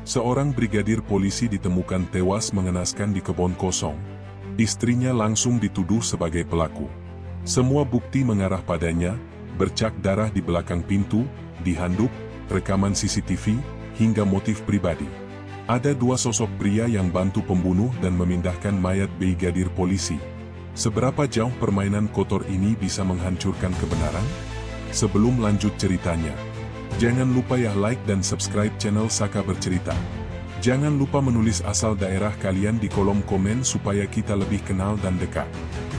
Seorang brigadir polisi ditemukan tewas mengenaskan di kebun kosong. Istrinya langsung dituduh sebagai pelaku. Semua bukti mengarah padanya, bercak darah di belakang pintu, di handuk, rekaman CCTV, hingga motif pribadi. Ada dua sosok pria yang bantu pembunuh dan memindahkan mayat brigadir polisi. Seberapa jauh permainan kotor ini bisa menghancurkan kebenaran? Sebelum lanjut ceritanya, jangan lupa like dan subscribe channel Saka Bercerita. Jangan lupa menulis asal daerah kalian di kolom komen supaya kita lebih kenal dan dekat.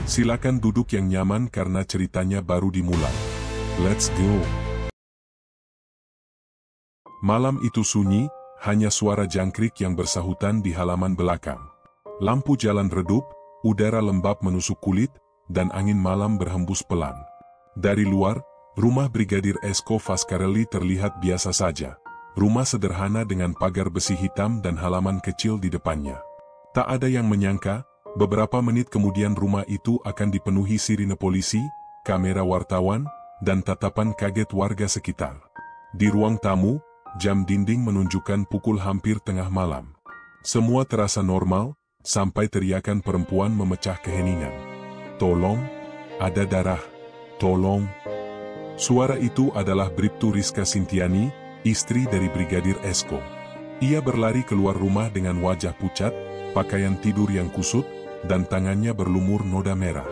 Silakan duduk yang nyaman karena ceritanya baru dimulai. Let's go! Malam itu sunyi, hanya suara jangkrik yang bersahutan di halaman belakang. Lampu jalan redup, udara lembab menusuk kulit, dan angin malam berhembus pelan. Dari luar, rumah Brigadir Esko Fascarelli terlihat biasa saja. Rumah sederhana dengan pagar besi hitam dan halaman kecil di depannya. Tak ada yang menyangka, beberapa menit kemudian rumah itu akan dipenuhi sirine polisi, kamera wartawan, dan tatapan kaget warga sekitar. Di ruang tamu, jam dinding menunjukkan pukul hampir tengah malam. Semua terasa normal, sampai teriakan perempuan memecah keheningan. "Tolong, ada darah, tolong." Suara itu adalah Bribtu Rizka Sintiani, istri dari Brigadir Esko. Ia berlari keluar rumah dengan wajah pucat, pakaian tidur yang kusut, dan tangannya berlumur noda merah.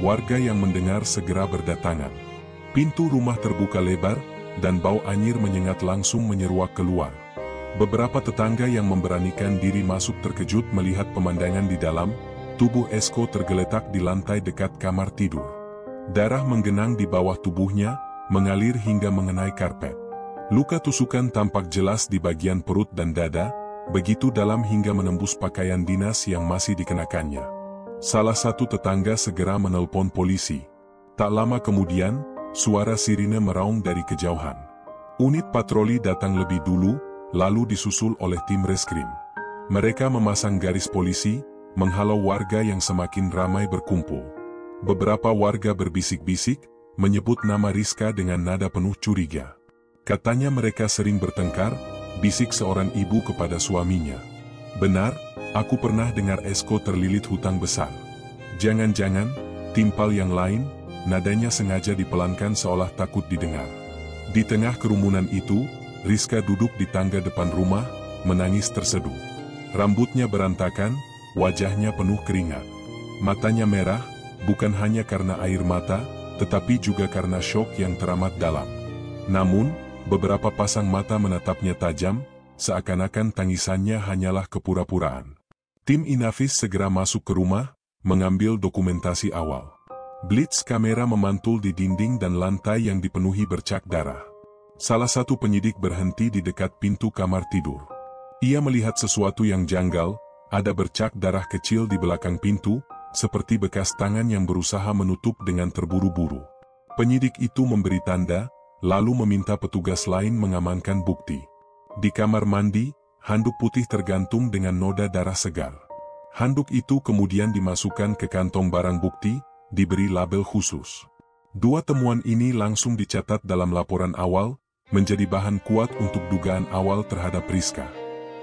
Warga yang mendengar segera berdatangan. Pintu rumah terbuka lebar, dan bau anyir menyengat langsung menyeruak keluar. Beberapa tetangga yang memberanikan diri masuk terkejut melihat pemandangan di dalam. Tubuh Esko tergeletak di lantai dekat kamar tidur. Darah menggenang di bawah tubuhnya, mengalir hingga mengenai karpet. Luka tusukan tampak jelas di bagian perut dan dada, begitu dalam hingga menembus pakaian dinas yang masih dikenakannya. Salah satu tetangga segera menelpon polisi. Tak lama kemudian, suara sirine meraung dari kejauhan. Unit patroli datang lebih dulu, lalu disusul oleh tim reskrim. Mereka memasang garis polisi, menghalau warga yang semakin ramai berkumpul. Beberapa warga berbisik-bisik, menyebut nama Rizka dengan nada penuh curiga. Katanya mereka sering bertengkar, bisik seorang ibu kepada suaminya. "Benar, aku pernah dengar Esko terlilit hutang besar." "Jangan-jangan," timpal yang lain, nadanya sengaja dipelankan seolah takut didengar. Di tengah kerumunan itu, Rizka duduk di tangga depan rumah, menangis terseduh. Rambutnya berantakan, wajahnya penuh keringat. Matanya merah, bukan hanya karena air mata, tetapi juga karena syok yang teramat dalam. Namun, beberapa pasang mata menatapnya tajam, seakan-akan tangisannya hanyalah kepura-puraan. Tim Inavis segera masuk ke rumah, mengambil dokumentasi awal. Blitz kamera memantul di dinding dan lantai yang dipenuhi bercak darah. Salah satu penyidik berhenti di dekat pintu kamar tidur. Ia melihat sesuatu yang janggal, ada bercak darah kecil di belakang pintu, seperti bekas tangan yang berusaha menutup dengan terburu-buru. Penyidik itu memberi tanda, lalu meminta petugas lain mengamankan bukti. Di kamar mandi, handuk putih tergantung dengan noda darah segar. Handuk itu kemudian dimasukkan ke kantong barang bukti, diberi label khusus. Dua temuan ini langsung dicatat dalam laporan awal, menjadi bahan kuat untuk dugaan awal terhadap Rizka.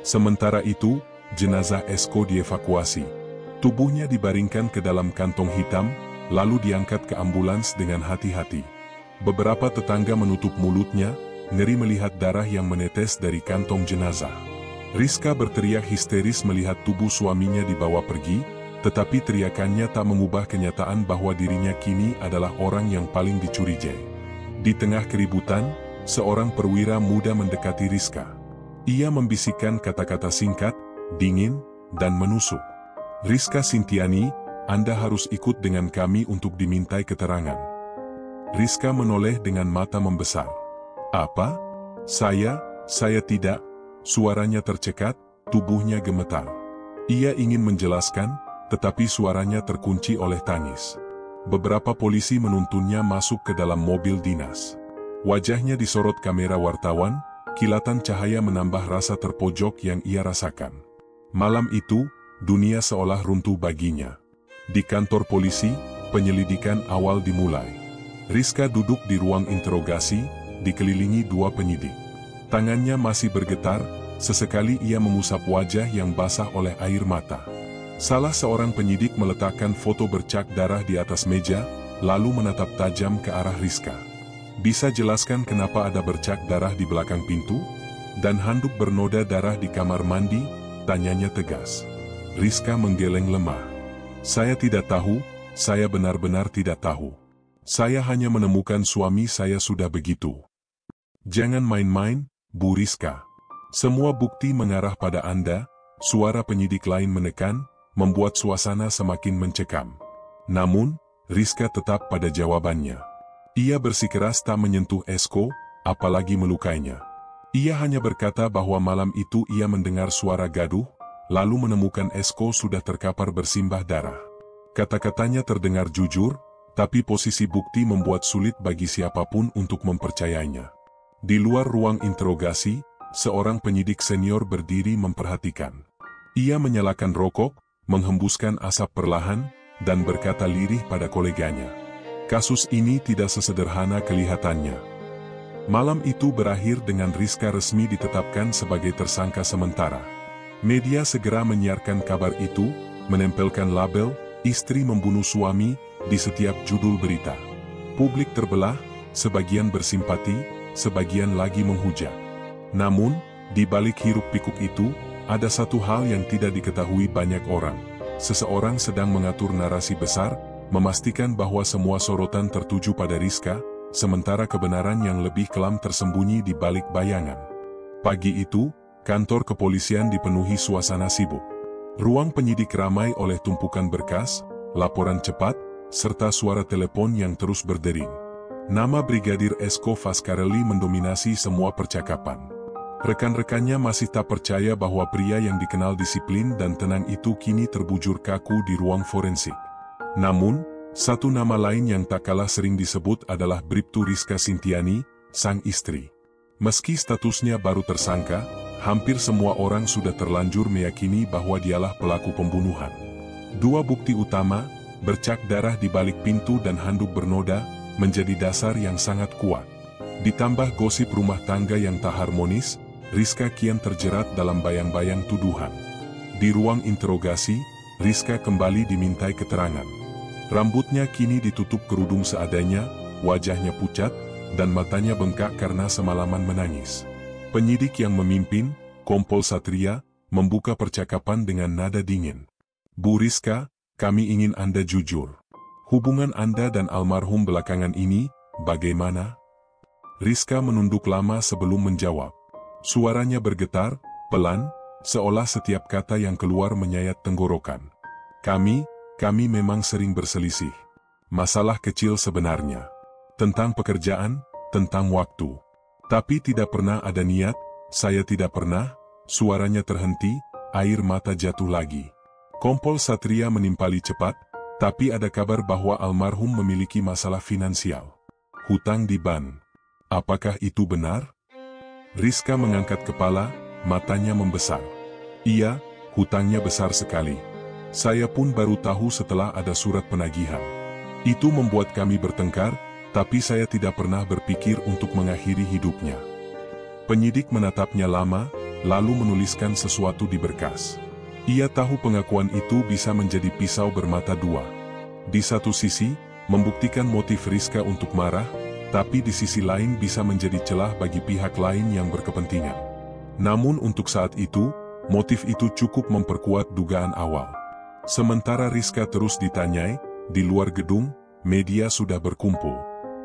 Sementara itu, jenazah Esko dievakuasi. Tubuhnya dibaringkan ke dalam kantong hitam, lalu diangkat ke ambulans dengan hati-hati. Beberapa tetangga menutup mulutnya, ngeri melihat darah yang menetes dari kantong jenazah. Rizka berteriak histeris melihat tubuh suaminya dibawa pergi, tetapi teriakannya tak mengubah kenyataan bahwa dirinya kini adalah orang yang paling dicurigai. Di tengah keributan, seorang perwira muda mendekati Rizka. Ia membisikkan kata-kata singkat, dingin, dan menusuk. "Rizka Sintiani, Anda harus ikut dengan kami untuk dimintai keterangan." Rizka menoleh dengan mata membesar. "Apa? Saya tidak." Suaranya tercekat, tubuhnya gemetar. Ia ingin menjelaskan, tetapi suaranya terkunci oleh tangis. Beberapa polisi menuntunnya masuk ke dalam mobil dinas. Wajahnya disorot kamera wartawan, kilatan cahaya menambah rasa terpojok yang ia rasakan. Malam itu, dunia seolah runtuh baginya. Di kantor polisi, penyelidikan awal dimulai. Rizka duduk di ruang interogasi, dikelilingi dua penyidik. Tangannya masih bergetar, sesekali ia mengusap wajah yang basah oleh air mata. Salah seorang penyidik meletakkan foto bercak darah di atas meja, lalu menatap tajam ke arah Rizka. "Bisa jelaskan kenapa ada bercak darah di belakang pintu? Dan handuk bernoda darah di kamar mandi?" tanyanya tegas. Rizka menggeleng lemah. "Saya tidak tahu, saya benar-benar tidak tahu. Saya hanya menemukan suami saya sudah begitu." "Jangan main-main, Bu Rizka. Semua bukti mengarah pada Anda," suara penyidik lain menekan, membuat suasana semakin mencekam. Namun, Rizka tetap pada jawabannya. Ia bersikeras tak menyentuh Esko, apalagi melukainya. Ia hanya berkata bahwa malam itu ia mendengar suara gaduh, lalu menemukan Esko sudah terkapar bersimbah darah. Kata-katanya terdengar jujur, tapi posisi bukti membuat sulit bagi siapapun untuk mempercayainya. Di luar ruang interogasi, seorang penyidik senior berdiri memperhatikan. Ia menyalakan rokok, menghembuskan asap perlahan, dan berkata lirih pada koleganya. "Kasus ini tidak sesederhana kelihatannya." Malam itu berakhir dengan Rizka resmi ditetapkan sebagai tersangka sementara. Media segera menyiarkan kabar itu, menempelkan label, "Istri membunuh suami," di setiap judul berita. Publik terbelah, sebagian bersimpati, sebagian lagi menghujat. Namun, di balik hiruk-pikuk itu, ada satu hal yang tidak diketahui banyak orang. Seseorang sedang mengatur narasi besar, memastikan bahwa semua sorotan tertuju pada Rizka, sementara kebenaran yang lebih kelam tersembunyi di balik bayangan. Pagi itu, kantor kepolisian dipenuhi suasana sibuk. Ruang penyidik ramai oleh tumpukan berkas, laporan cepat, serta suara telepon yang terus berdering. Nama Brigadir Esko Fascarelli mendominasi semua percakapan. Rekan-rekannya masih tak percaya bahwa pria yang dikenal disiplin dan tenang itu kini terbujur kaku di ruang forensik. Namun, satu nama lain yang tak kalah sering disebut adalah Bribtu Rizka Sintiani, sang istri. Meski statusnya baru tersangka, hampir semua orang sudah terlanjur meyakini bahwa dialah pelaku pembunuhan. Dua bukti utama, bercak darah di balik pintu dan handuk bernoda, menjadi dasar yang sangat kuat. Ditambah gosip rumah tangga yang tak harmonis, Rizka kian terjerat dalam bayang-bayang tuduhan. Di ruang interogasi, Rizka kembali dimintai keterangan. Rambutnya kini ditutup kerudung seadanya, wajahnya pucat, dan matanya bengkak karena semalaman menangis. Penyidik yang memimpin, Kompol Satria, membuka percakapan dengan nada dingin. "Bu Rizka, kami ingin Anda jujur. Hubungan Anda dan almarhum belakangan ini, bagaimana?" Rizka menunduk lama sebelum menjawab. Suaranya bergetar, pelan, seolah setiap kata yang keluar menyayat tenggorokan. Kami memang sering berselisih. Masalah kecil sebenarnya. Tentang pekerjaan, tentang waktu. Tapi tidak pernah ada niat, saya tidak pernah." Suaranya terhenti, air mata jatuh lagi. Kompol Satria menimpali cepat, "Tapi ada kabar bahwa almarhum memiliki masalah finansial. Hutang di bank. Apakah itu benar?" Rizka mengangkat kepala, matanya membesar. "Iya, hutangnya besar sekali. Saya pun baru tahu setelah ada surat penagihan. Itu membuat kami bertengkar, tapi saya tidak pernah berpikir untuk mengakhiri hidupnya." Penyidik menatapnya lama, lalu menuliskan sesuatu di berkas. Ia tahu pengakuan itu bisa menjadi pisau bermata dua. Di satu sisi, membuktikan motif Rizka untuk marah, tapi di sisi lain bisa menjadi celah bagi pihak lain yang berkepentingan. Namun untuk saat itu, motif itu cukup memperkuat dugaan awal. Sementara Rizka terus ditanyai, di luar gedung, media sudah berkumpul.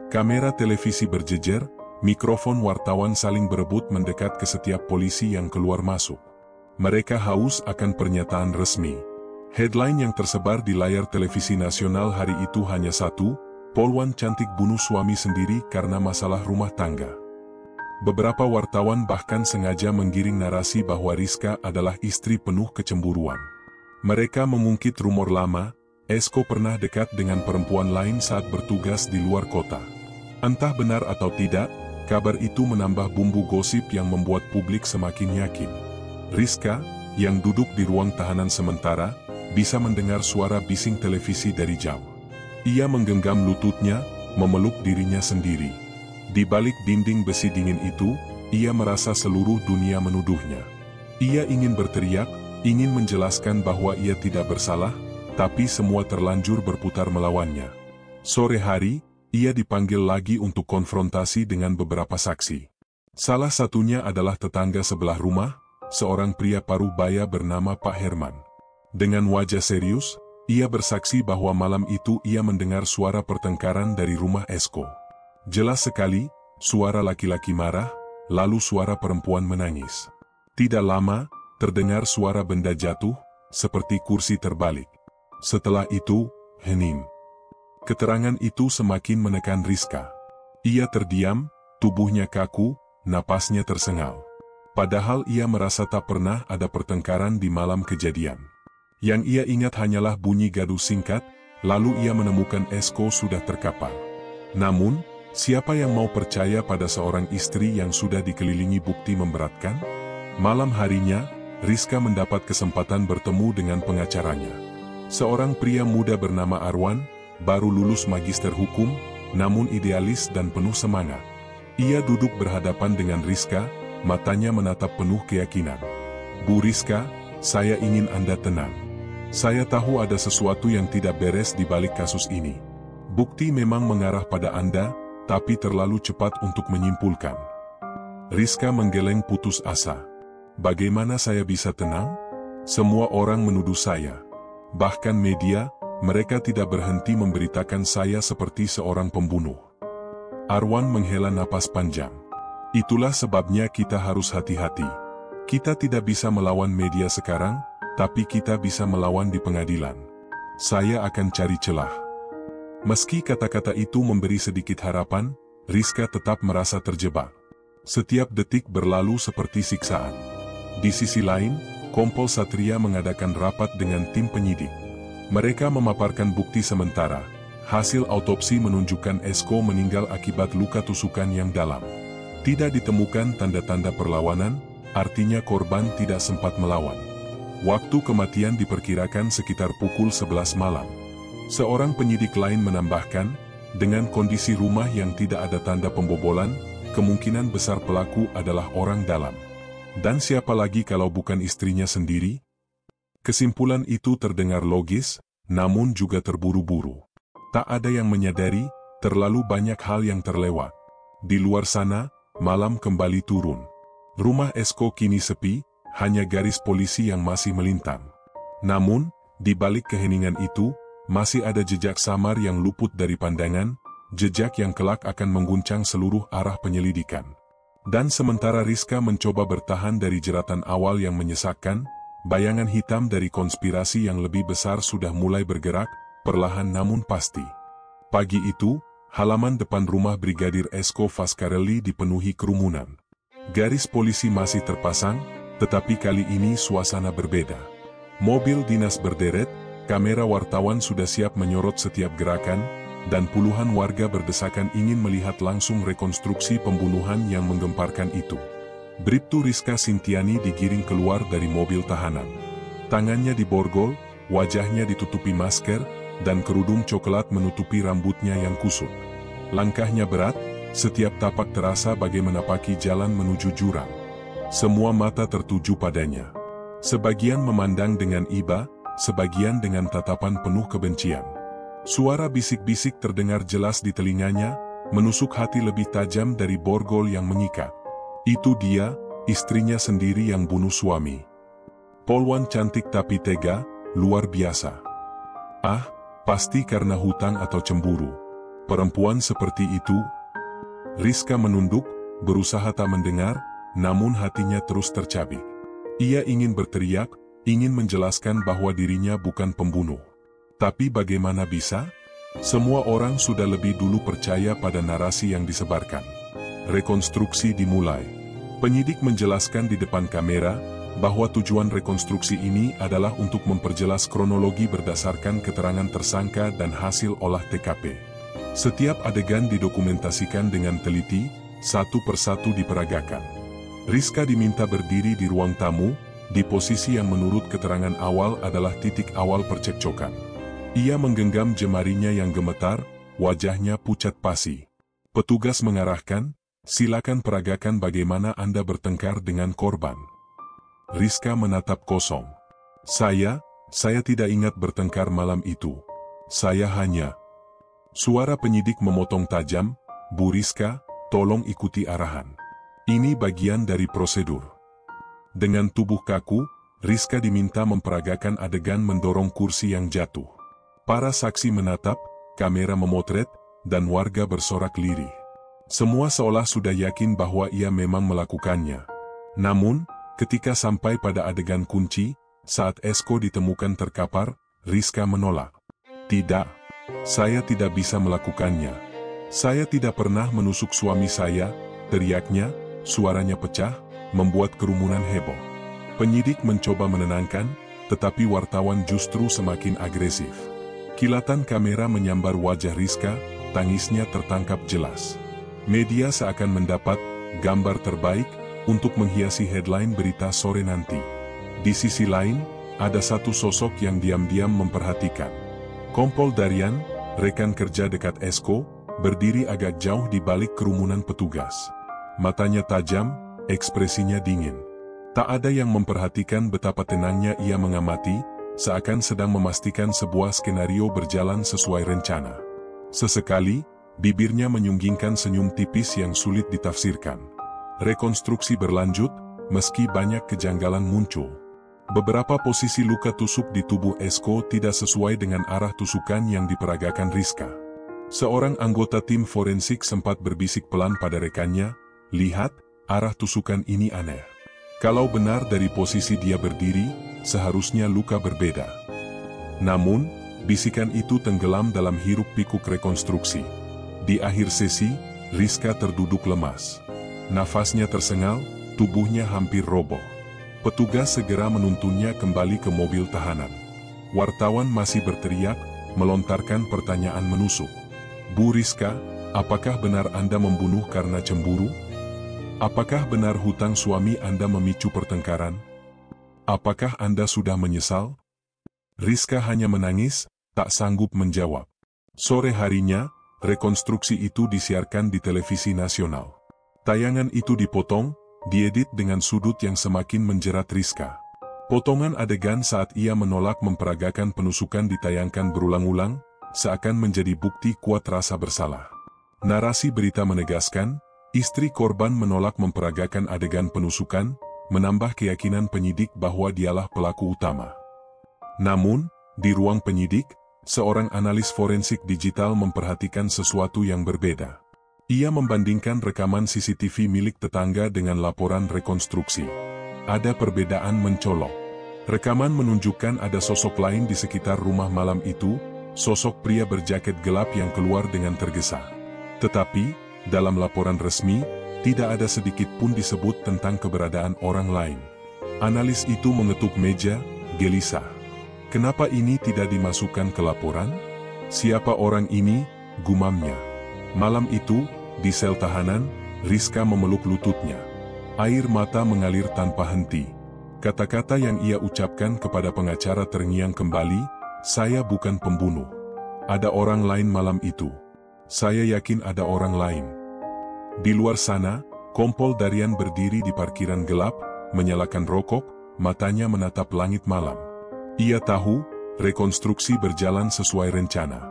Kamera televisi berjejer, mikrofon wartawan saling berebut mendekat ke setiap polisi yang keluar masuk. Mereka haus akan pernyataan resmi. Headline yang tersebar di layar televisi nasional hari itu hanya satu, "Polwan cantik bunuh suami sendiri karena masalah rumah tangga." Beberapa wartawan bahkan sengaja menggiring narasi bahwa Rizka adalah istri penuh kecemburuan. Mereka mengungkit rumor lama, Esko pernah dekat dengan perempuan lain saat bertugas di luar kota. Entah benar atau tidak, kabar itu menambah bumbu gosip yang membuat publik semakin yakin. Rizka, yang duduk di ruang tahanan sementara, bisa mendengar suara bising televisi dari jauh. Ia menggenggam lututnya, memeluk dirinya sendiri. Di balik dinding besi dingin itu, ia merasa seluruh dunia menuduhnya. Ia ingin berteriak, ingin menjelaskan bahwa ia tidak bersalah, tapi semua terlanjur berputar melawannya. Sore hari, ia dipanggil lagi untuk konfrontasi dengan beberapa saksi. Salah satunya adalah tetangga sebelah rumah, seorang pria paruh baya bernama Pak Herman. Dengan wajah serius, ia bersaksi bahwa malam itu ia mendengar suara pertengkaran dari rumah Esko. Jelas sekali, suara laki-laki marah, lalu suara perempuan menangis. Tidak lama, terdengar suara benda jatuh, seperti kursi terbalik. Setelah itu, hening. Keterangan itu semakin menekan Rizka. Ia terdiam, tubuhnya kaku, napasnya tersengal. Padahal ia merasa tak pernah ada pertengkaran di malam kejadian. Yang ia ingat hanyalah bunyi gaduh singkat, lalu ia menemukan Esko sudah terkapar. Namun, siapa yang mau percaya pada seorang istri yang sudah dikelilingi bukti memberatkan? Malam harinya, Rizka mendapat kesempatan bertemu dengan pengacaranya. Seorang pria muda bernama Arwan, baru lulus magister hukum, namun idealis dan penuh semangat. Ia duduk berhadapan dengan Rizka, matanya menatap penuh keyakinan. "Bu Rizka, saya ingin Anda tenang. Saya tahu ada sesuatu yang tidak beres di balik kasus ini. Bukti memang mengarah pada Anda, tapi terlalu cepat untuk menyimpulkan." Rizka menggeleng putus asa. "Bagaimana saya bisa tenang? Semua orang menuduh saya. Bahkan media, mereka tidak berhenti memberitakan saya seperti seorang pembunuh." Arwan menghela napas panjang. "Itulah sebabnya kita harus hati-hati. Kita tidak bisa melawan media sekarang, tapi kita bisa melawan di pengadilan. Saya akan cari celah." Meski kata-kata itu memberi sedikit harapan, Rizka tetap merasa terjebak. Setiap detik berlalu seperti siksaan. Di sisi lain, Kompol Satria mengadakan rapat dengan tim penyidik. Mereka memaparkan bukti sementara. Hasil autopsi menunjukkan Esko meninggal akibat luka tusukan yang dalam. Tidak ditemukan tanda-tanda perlawanan, artinya korban tidak sempat melawan. Waktu kematian diperkirakan sekitar pukul 11 malam. Seorang penyidik lain menambahkan, dengan kondisi rumah yang tidak ada tanda pembobolan, kemungkinan besar pelaku adalah orang dalam. Dan siapa lagi kalau bukan istrinya sendiri? Kesimpulan itu terdengar logis, namun juga terburu-buru. Tak ada yang menyadari, terlalu banyak hal yang terlewat. Di luar sana, malam kembali turun. Rumah Esko kini sepi, hanya garis polisi yang masih melintang. Namun, di balik keheningan itu, masih ada jejak samar yang luput dari pandangan, jejak yang kelak akan mengguncang seluruh arah penyelidikan. Dan sementara Rizka mencoba bertahan dari jeratan awal yang menyesakkan, bayangan hitam dari konspirasi yang lebih besar sudah mulai bergerak, perlahan namun pasti. Pagi itu, halaman depan rumah Brigadir Esko Fascarelli dipenuhi kerumunan. Garis polisi masih terpasang, tetapi kali ini suasana berbeda. Mobil dinas berderet, kamera wartawan sudah siap menyorot setiap gerakan, dan puluhan warga berdesakan ingin melihat langsung rekonstruksi pembunuhan yang menggemparkan itu. Bribtu Rizka Sintiani digiring keluar dari mobil tahanan. Tangannya diborgol, wajahnya ditutupi masker, dan kerudung coklat menutupi rambutnya yang kusut. Langkahnya berat, setiap tapak terasa bagai menapaki jalan menuju jurang. Semua mata tertuju padanya. Sebagian memandang dengan iba, sebagian dengan tatapan penuh kebencian. Suara bisik-bisik terdengar jelas di telinganya, menusuk hati lebih tajam dari borgol yang mengikat. Itu dia, istrinya sendiri yang bunuh suami. Polwan cantik tapi tega, luar biasa. Ah, pasti karena hutang atau cemburu. Perempuan seperti itu. Rizka menunduk, berusaha tak mendengar, namun hatinya terus tercabik. Ia ingin berteriak, ingin menjelaskan bahwa dirinya bukan pembunuh. Tapi bagaimana bisa? Semua orang sudah lebih dulu percaya pada narasi yang disebarkan. Rekonstruksi dimulai. Penyidik menjelaskan di depan kamera, bahwa tujuan rekonstruksi ini adalah untuk memperjelas kronologi berdasarkan keterangan tersangka dan hasil olah TKP. Setiap adegan didokumentasikan dengan teliti, satu persatu diperagakan. Rizka diminta berdiri di ruang tamu, di posisi yang menurut keterangan awal adalah titik awal percekcokan. Ia menggenggam jemarinya yang gemetar, wajahnya pucat pasi. Petugas mengarahkan, "Silakan peragakan bagaimana Anda bertengkar dengan korban." Rizka menatap kosong. Saya tidak ingat bertengkar malam itu. Saya hanya... Suara penyidik memotong tajam, Bu Rizka, tolong ikuti arahan. Ini bagian dari prosedur. Dengan tubuh kaku, Rizka diminta memperagakan adegan mendorong kursi yang jatuh. Para saksi menatap, kamera memotret, dan warga bersorak lirih. Semua seolah sudah yakin bahwa ia memang melakukannya. Namun, ketika sampai pada adegan kunci, saat Esko ditemukan terkapar, Rizka menolak. Tidak, saya tidak bisa melakukannya. Saya tidak pernah menusuk suami saya, teriaknya, suaranya pecah, membuat kerumunan heboh. Penyidik mencoba menenangkan, tetapi wartawan justru semakin agresif. Kilatan kamera menyambar wajah Rizka, tangisnya tertangkap jelas. Media seakan mendapat gambar terbaik untuk menghiasi headline berita sore nanti. Di sisi lain, ada satu sosok yang diam-diam memperhatikan. Kompol Darian, rekan kerja dekat Esko, berdiri agak jauh di balik kerumunan petugas. Matanya tajam, ekspresinya dingin. Tak ada yang memperhatikan betapa tenangnya ia mengamati, seakan sedang memastikan sebuah skenario berjalan sesuai rencana. Sesekali, bibirnya menyunggingkan senyum tipis yang sulit ditafsirkan. Rekonstruksi berlanjut, meski banyak kejanggalan muncul. Beberapa posisi luka tusuk di tubuh Esko tidak sesuai dengan arah tusukan yang diperagakan Rizka. Seorang anggota tim forensik sempat berbisik pelan pada rekannya, "Lihat, arah tusukan ini aneh. Kalau benar dari posisi dia berdiri, seharusnya luka berbeda." Namun, bisikan itu tenggelam dalam hiruk-pikuk rekonstruksi. Di akhir sesi, Rizka terduduk lemas. Nafasnya tersengal, tubuhnya hampir roboh. Petugas segera menuntunnya kembali ke mobil tahanan. Wartawan masih berteriak, melontarkan pertanyaan menusuk. "Bu Rizka, apakah benar Anda membunuh karena cemburu? Apakah benar hutang suami Anda memicu pertengkaran? Apakah Anda sudah menyesal?" Rizka hanya menangis, tak sanggup menjawab. Sore harinya, rekonstruksi itu disiarkan di televisi nasional. Tayangan itu dipotong, diedit dengan sudut yang semakin menjerat Rizka. Potongan adegan saat ia menolak memperagakan penusukan ditayangkan berulang-ulang, seakan menjadi bukti kuat rasa bersalah. Narasi berita menegaskan, istri korban menolak memperagakan adegan penusukan, menambah keyakinan penyidik bahwa dialah pelaku utama. Namun, di ruang penyidik, seorang analis forensik digital memperhatikan sesuatu yang berbeda. Ia membandingkan rekaman CCTV milik tetangga dengan laporan rekonstruksi. Ada perbedaan mencolok. Rekaman menunjukkan ada sosok lain di sekitar rumah malam itu, sosok pria berjaket gelap yang keluar dengan tergesa. Tetapi, dalam laporan resmi, tidak ada sedikit pun disebut tentang keberadaan orang lain. Analis itu mengetuk meja, gelisah. Kenapa ini tidak dimasukkan ke laporan? Siapa orang ini? Gumamnya. Malam itu, di sel tahanan, Rizka memeluk lututnya. Air mata mengalir tanpa henti. Kata-kata yang ia ucapkan kepada pengacara terngiang kembali, "Saya bukan pembunuh. Ada orang lain malam itu. Saya yakin ada orang lain." Di luar sana, Kompol Darian berdiri di parkiran gelap, menyalakan rokok, matanya menatap langit malam. Ia tahu, rekonstruksi berjalan sesuai rencana.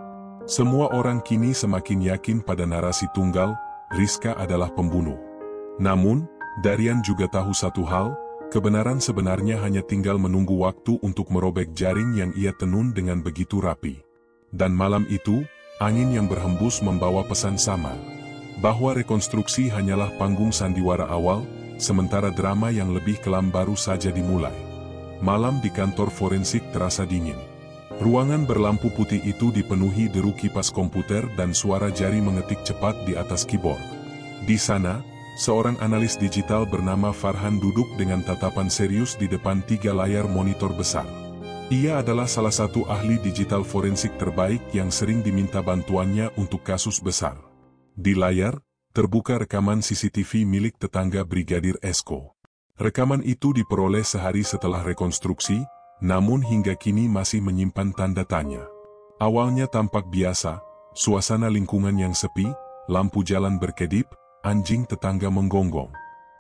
Semua orang kini semakin yakin pada narasi tunggal, Rizka adalah pembunuh. Namun, Darian juga tahu satu hal, kebenaran sebenarnya hanya tinggal menunggu waktu untuk merobek jaring yang ia tenun dengan begitu rapi. Dan malam itu, angin yang berhembus membawa pesan sama. Bahwa rekonstruksi hanyalah panggung sandiwara awal, sementara drama yang lebih kelam baru saja dimulai. Malam di kantor forensik terasa dingin. Ruangan berlampu putih itu dipenuhi deru kipas komputer dan suara jari mengetik cepat di atas keyboard. Di sana, seorang analis digital bernama Farhan duduk dengan tatapan serius di depan 3 layar monitor besar. Ia adalah salah satu ahli digital forensik terbaik yang sering diminta bantuannya untuk kasus besar. Di layar, terbuka rekaman CCTV milik tetangga Brigadir Esko. Rekaman itu diperoleh sehari setelah rekonstruksi, namun hingga kini masih menyimpan tanda tanya. Awalnya tampak biasa, suasana lingkungan yang sepi, lampu jalan berkedip, anjing tetangga menggonggong.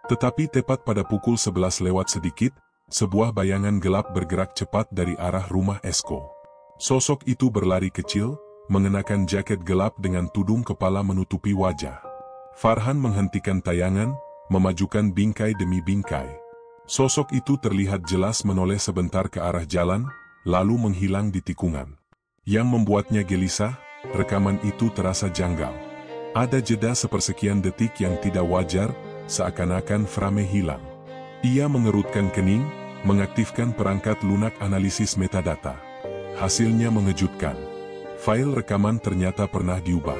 Tetapi tepat pada pukul 11 lewat sedikit, sebuah bayangan gelap bergerak cepat dari arah rumah Esko. Sosok itu berlari kecil, mengenakan jaket gelap dengan tudung kepala menutupi wajah. Farhan menghentikan tayangan, memajukan bingkai demi bingkai. Sosok itu terlihat jelas menoleh sebentar ke arah jalan, lalu menghilang di tikungan. Yang membuatnya gelisah, rekaman itu terasa janggal. Ada jeda sepersekian detik yang tidak wajar, seakan-akan frame hilang. Ia mengerutkan kening, mengaktifkan perangkat lunak analisis metadata. Hasilnya mengejutkan. File rekaman ternyata pernah diubah.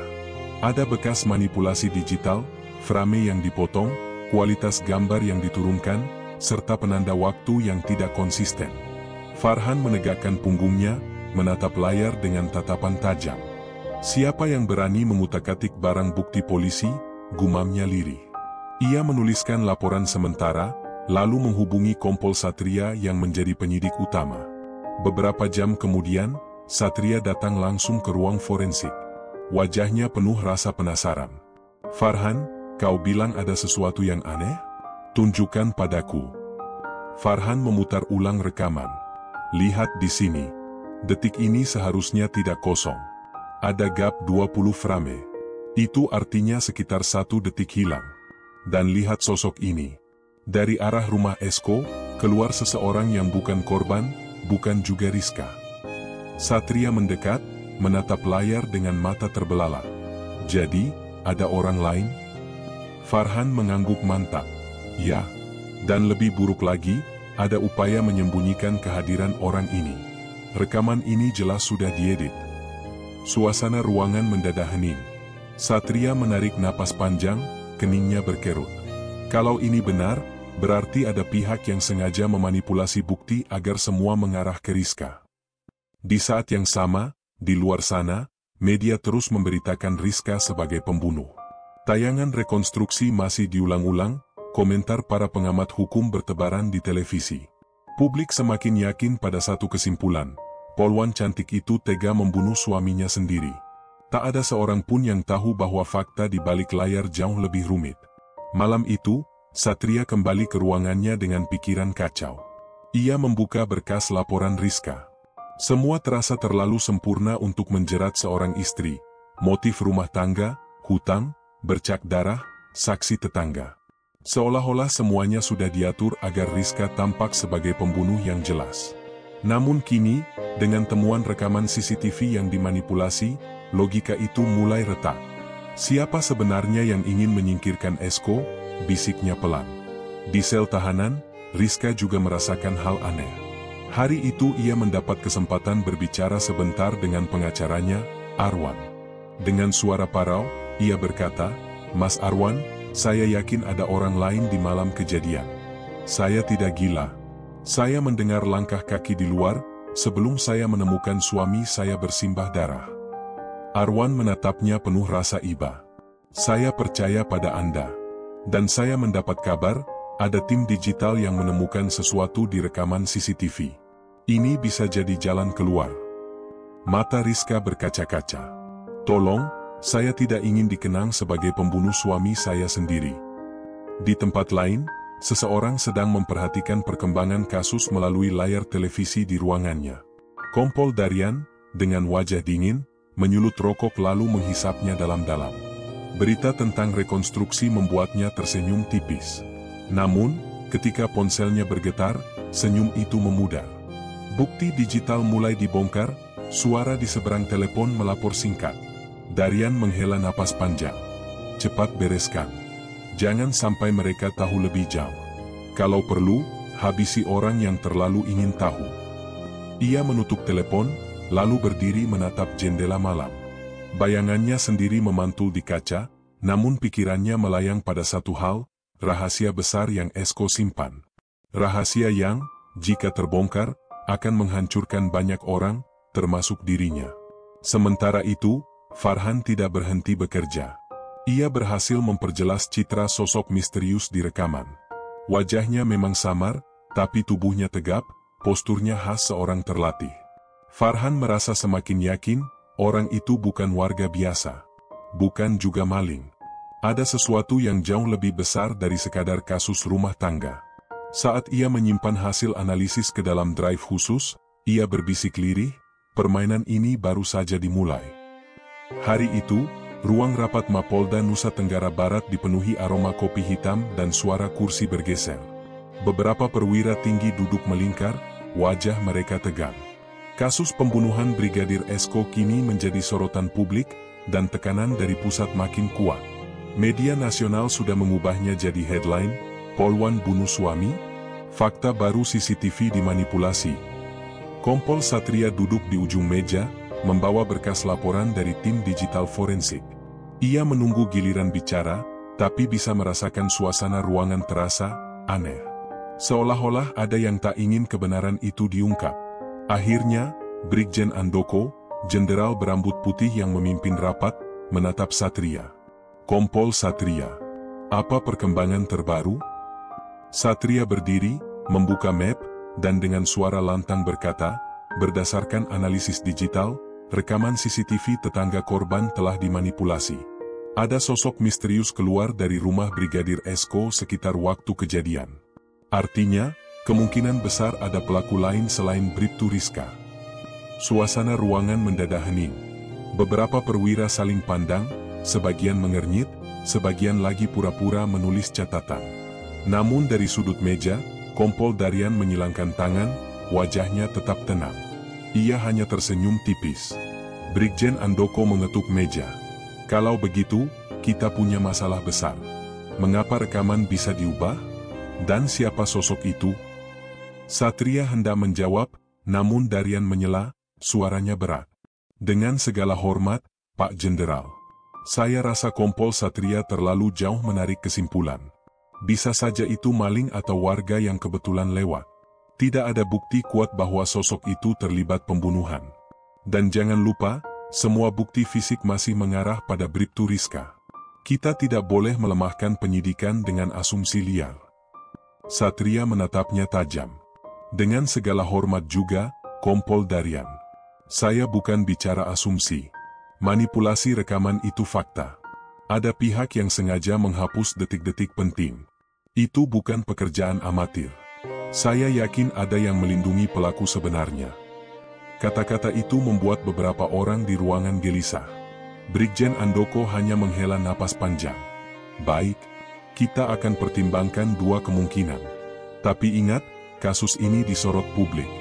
Ada bekas manipulasi digital, frame yang dipotong, kualitas gambar yang diturunkan, serta penanda waktu yang tidak konsisten. Farhan menegakkan punggungnya, menatap layar dengan tatapan tajam. Siapa yang berani mengutak-atik barang bukti polisi, gumamnya lirih. Ia menuliskan laporan sementara, lalu menghubungi Kompol Satria yang menjadi penyidik utama. Beberapa jam kemudian, Satria datang langsung ke ruang forensik. Wajahnya penuh rasa penasaran. "Farhan, kau bilang ada sesuatu yang aneh? Tunjukkan padaku." Farhan memutar ulang rekaman. "Lihat di sini. Detik ini seharusnya tidak kosong. Ada gap 20 frame. Itu artinya sekitar 1 detik hilang. Dan lihat sosok ini. Dari arah rumah Esko, keluar seseorang yang bukan korban, bukan juga Rizka." Satria mendekat, menatap layar dengan mata terbelalak. "Jadi, ada orang lain?" Farhan mengangguk mantap. "Ya. Dan lebih buruk lagi, ada upaya menyembunyikan kehadiran orang ini. Rekaman ini jelas sudah diedit." Suasana ruangan mendadak hening. Satria menarik napas panjang, keningnya berkerut. Kalau ini benar, berarti ada pihak yang sengaja memanipulasi bukti agar semua mengarah ke Rizka. Di saat yang sama, di luar sana, media terus memberitakan Rizka sebagai pembunuh. Tayangan rekonstruksi masih diulang-ulang, komentar para pengamat hukum bertebaran di televisi. Publik semakin yakin pada satu kesimpulan, polwan cantik itu tega membunuh suaminya sendiri. Tak ada seorang pun yang tahu bahwa fakta di balik layar jauh lebih rumit. Malam itu, Satria kembali ke ruangannya dengan pikiran kacau. Ia membuka berkas laporan Rizka. Semua terasa terlalu sempurna untuk menjerat seorang istri. Motif rumah tangga, hutang, bercak darah, saksi tetangga. Seolah-olah semuanya sudah diatur agar Rizka tampak sebagai pembunuh yang jelas. Namun kini, dengan temuan rekaman CCTV yang dimanipulasi, logika itu mulai retak. "Siapa sebenarnya yang ingin menyingkirkan Esko?" bisiknya pelan. Di sel tahanan, Rizka juga merasakan hal aneh. Hari itu ia mendapat kesempatan berbicara sebentar dengan pengacaranya, Arwan. Dengan suara parau, ia berkata, "Mas Arwan, saya yakin ada orang lain di malam kejadian. Saya tidak gila. Saya mendengar langkah kaki di luar, sebelum saya menemukan suami saya bersimbah darah." Arwan menatapnya penuh rasa iba. "Saya percaya pada Anda. Dan saya mendapat kabar, ada tim digital yang menemukan sesuatu di rekaman CCTV. Ini bisa jadi jalan keluar." Mata Rizka berkaca-kaca. "Tolong, saya tidak ingin dikenang sebagai pembunuh suami saya sendiri." Di tempat lain, seseorang sedang memperhatikan perkembangan kasus melalui layar televisi di ruangannya. Kompol Darian, dengan wajah dingin, menyulut rokok lalu menghisapnya dalam-dalam. Berita tentang rekonstruksi membuatnya tersenyum tipis. Namun, ketika ponselnya bergetar, senyum itu memudar. Bukti digital mulai dibongkar, suara di seberang telepon melapor singkat. Darian menghela napas panjang. "Cepat bereskan. Jangan sampai mereka tahu lebih jauh. Kalau perlu, habisi orang yang terlalu ingin tahu." Ia menutup telepon, lalu berdiri menatap jendela malam. Bayangannya sendiri memantul di kaca, namun pikirannya melayang pada satu hal, rahasia besar yang Esko simpan. Rahasia yang, jika terbongkar, akan menghancurkan banyak orang, termasuk dirinya. Sementara itu, Farhan tidak berhenti bekerja. Ia berhasil memperjelas citra sosok misterius di rekaman. Wajahnya memang samar, tapi tubuhnya tegap, posturnya khas seorang terlatih. Farhan merasa semakin yakin, orang itu bukan warga biasa. Bukan juga maling. Ada sesuatu yang jauh lebih besar dari sekadar kasus rumah tangga. Saat ia menyimpan hasil analisis ke dalam drive khusus, ia berbisik lirih, permainan ini baru saja dimulai. Hari itu, ruang rapat Mapolda Nusa Tenggara Barat dipenuhi aroma kopi hitam dan suara kursi bergeser. Beberapa perwira tinggi duduk melingkar, wajah mereka tegang. Kasus pembunuhan Brigadir Esko kini menjadi sorotan publik, dan tekanan dari pusat makin kuat. Media nasional sudah mengubahnya jadi headline, Polwan bunuh suami, fakta baru CCTV dimanipulasi. Kompol Satria duduk di ujung meja, membawa berkas laporan dari tim digital forensik. Ia menunggu giliran bicara, tapi bisa merasakan suasana ruangan terasa aneh. Seolah-olah ada yang tak ingin kebenaran itu diungkap. Akhirnya, Brigjen Andoko, jenderal berambut putih yang memimpin rapat, menatap Satria. Kompol Satria, apa perkembangan terbaru? Satria berdiri, membuka map, dan dengan suara lantang berkata, berdasarkan analisis digital, rekaman CCTV tetangga korban telah dimanipulasi. Ada sosok misterius keluar dari rumah Brigadir Esko sekitar waktu kejadian. Artinya, kemungkinan besar ada pelaku lain selain Bribtu Rizka. Suasana ruangan mendadak hening. Beberapa perwira saling pandang, sebagian mengernyit, sebagian lagi pura-pura menulis catatan. Namun dari sudut meja, Kompol Darian menyilangkan tangan, wajahnya tetap tenang. Ia hanya tersenyum tipis. Brigjen Andoko mengetuk meja. Kalau begitu, kita punya masalah besar. Mengapa rekaman bisa diubah? Dan siapa sosok itu? Satria hendak menjawab, namun Darian menyela, suaranya berat. Dengan segala hormat, Pak Jenderal. Saya rasa Kompol Satria terlalu jauh menarik kesimpulan. Bisa saja itu maling atau warga yang kebetulan lewat. Tidak ada bukti kuat bahwa sosok itu terlibat pembunuhan. Dan jangan lupa, semua bukti fisik masih mengarah pada Bribtu Rizka. Kita tidak boleh melemahkan penyidikan dengan asumsi liar. Satria menatapnya tajam. Dengan segala hormat juga, Kompol Darian. Saya bukan bicara asumsi. Manipulasi rekaman itu fakta. Ada pihak yang sengaja menghapus detik-detik penting. Itu bukan pekerjaan amatir. Saya yakin ada yang melindungi pelaku sebenarnya. Kata-kata itu membuat beberapa orang di ruangan gelisah. Brigjen Andoko hanya menghela napas panjang. Baik, kita akan pertimbangkan dua kemungkinan. Tapi ingat, kasus ini disorot publik.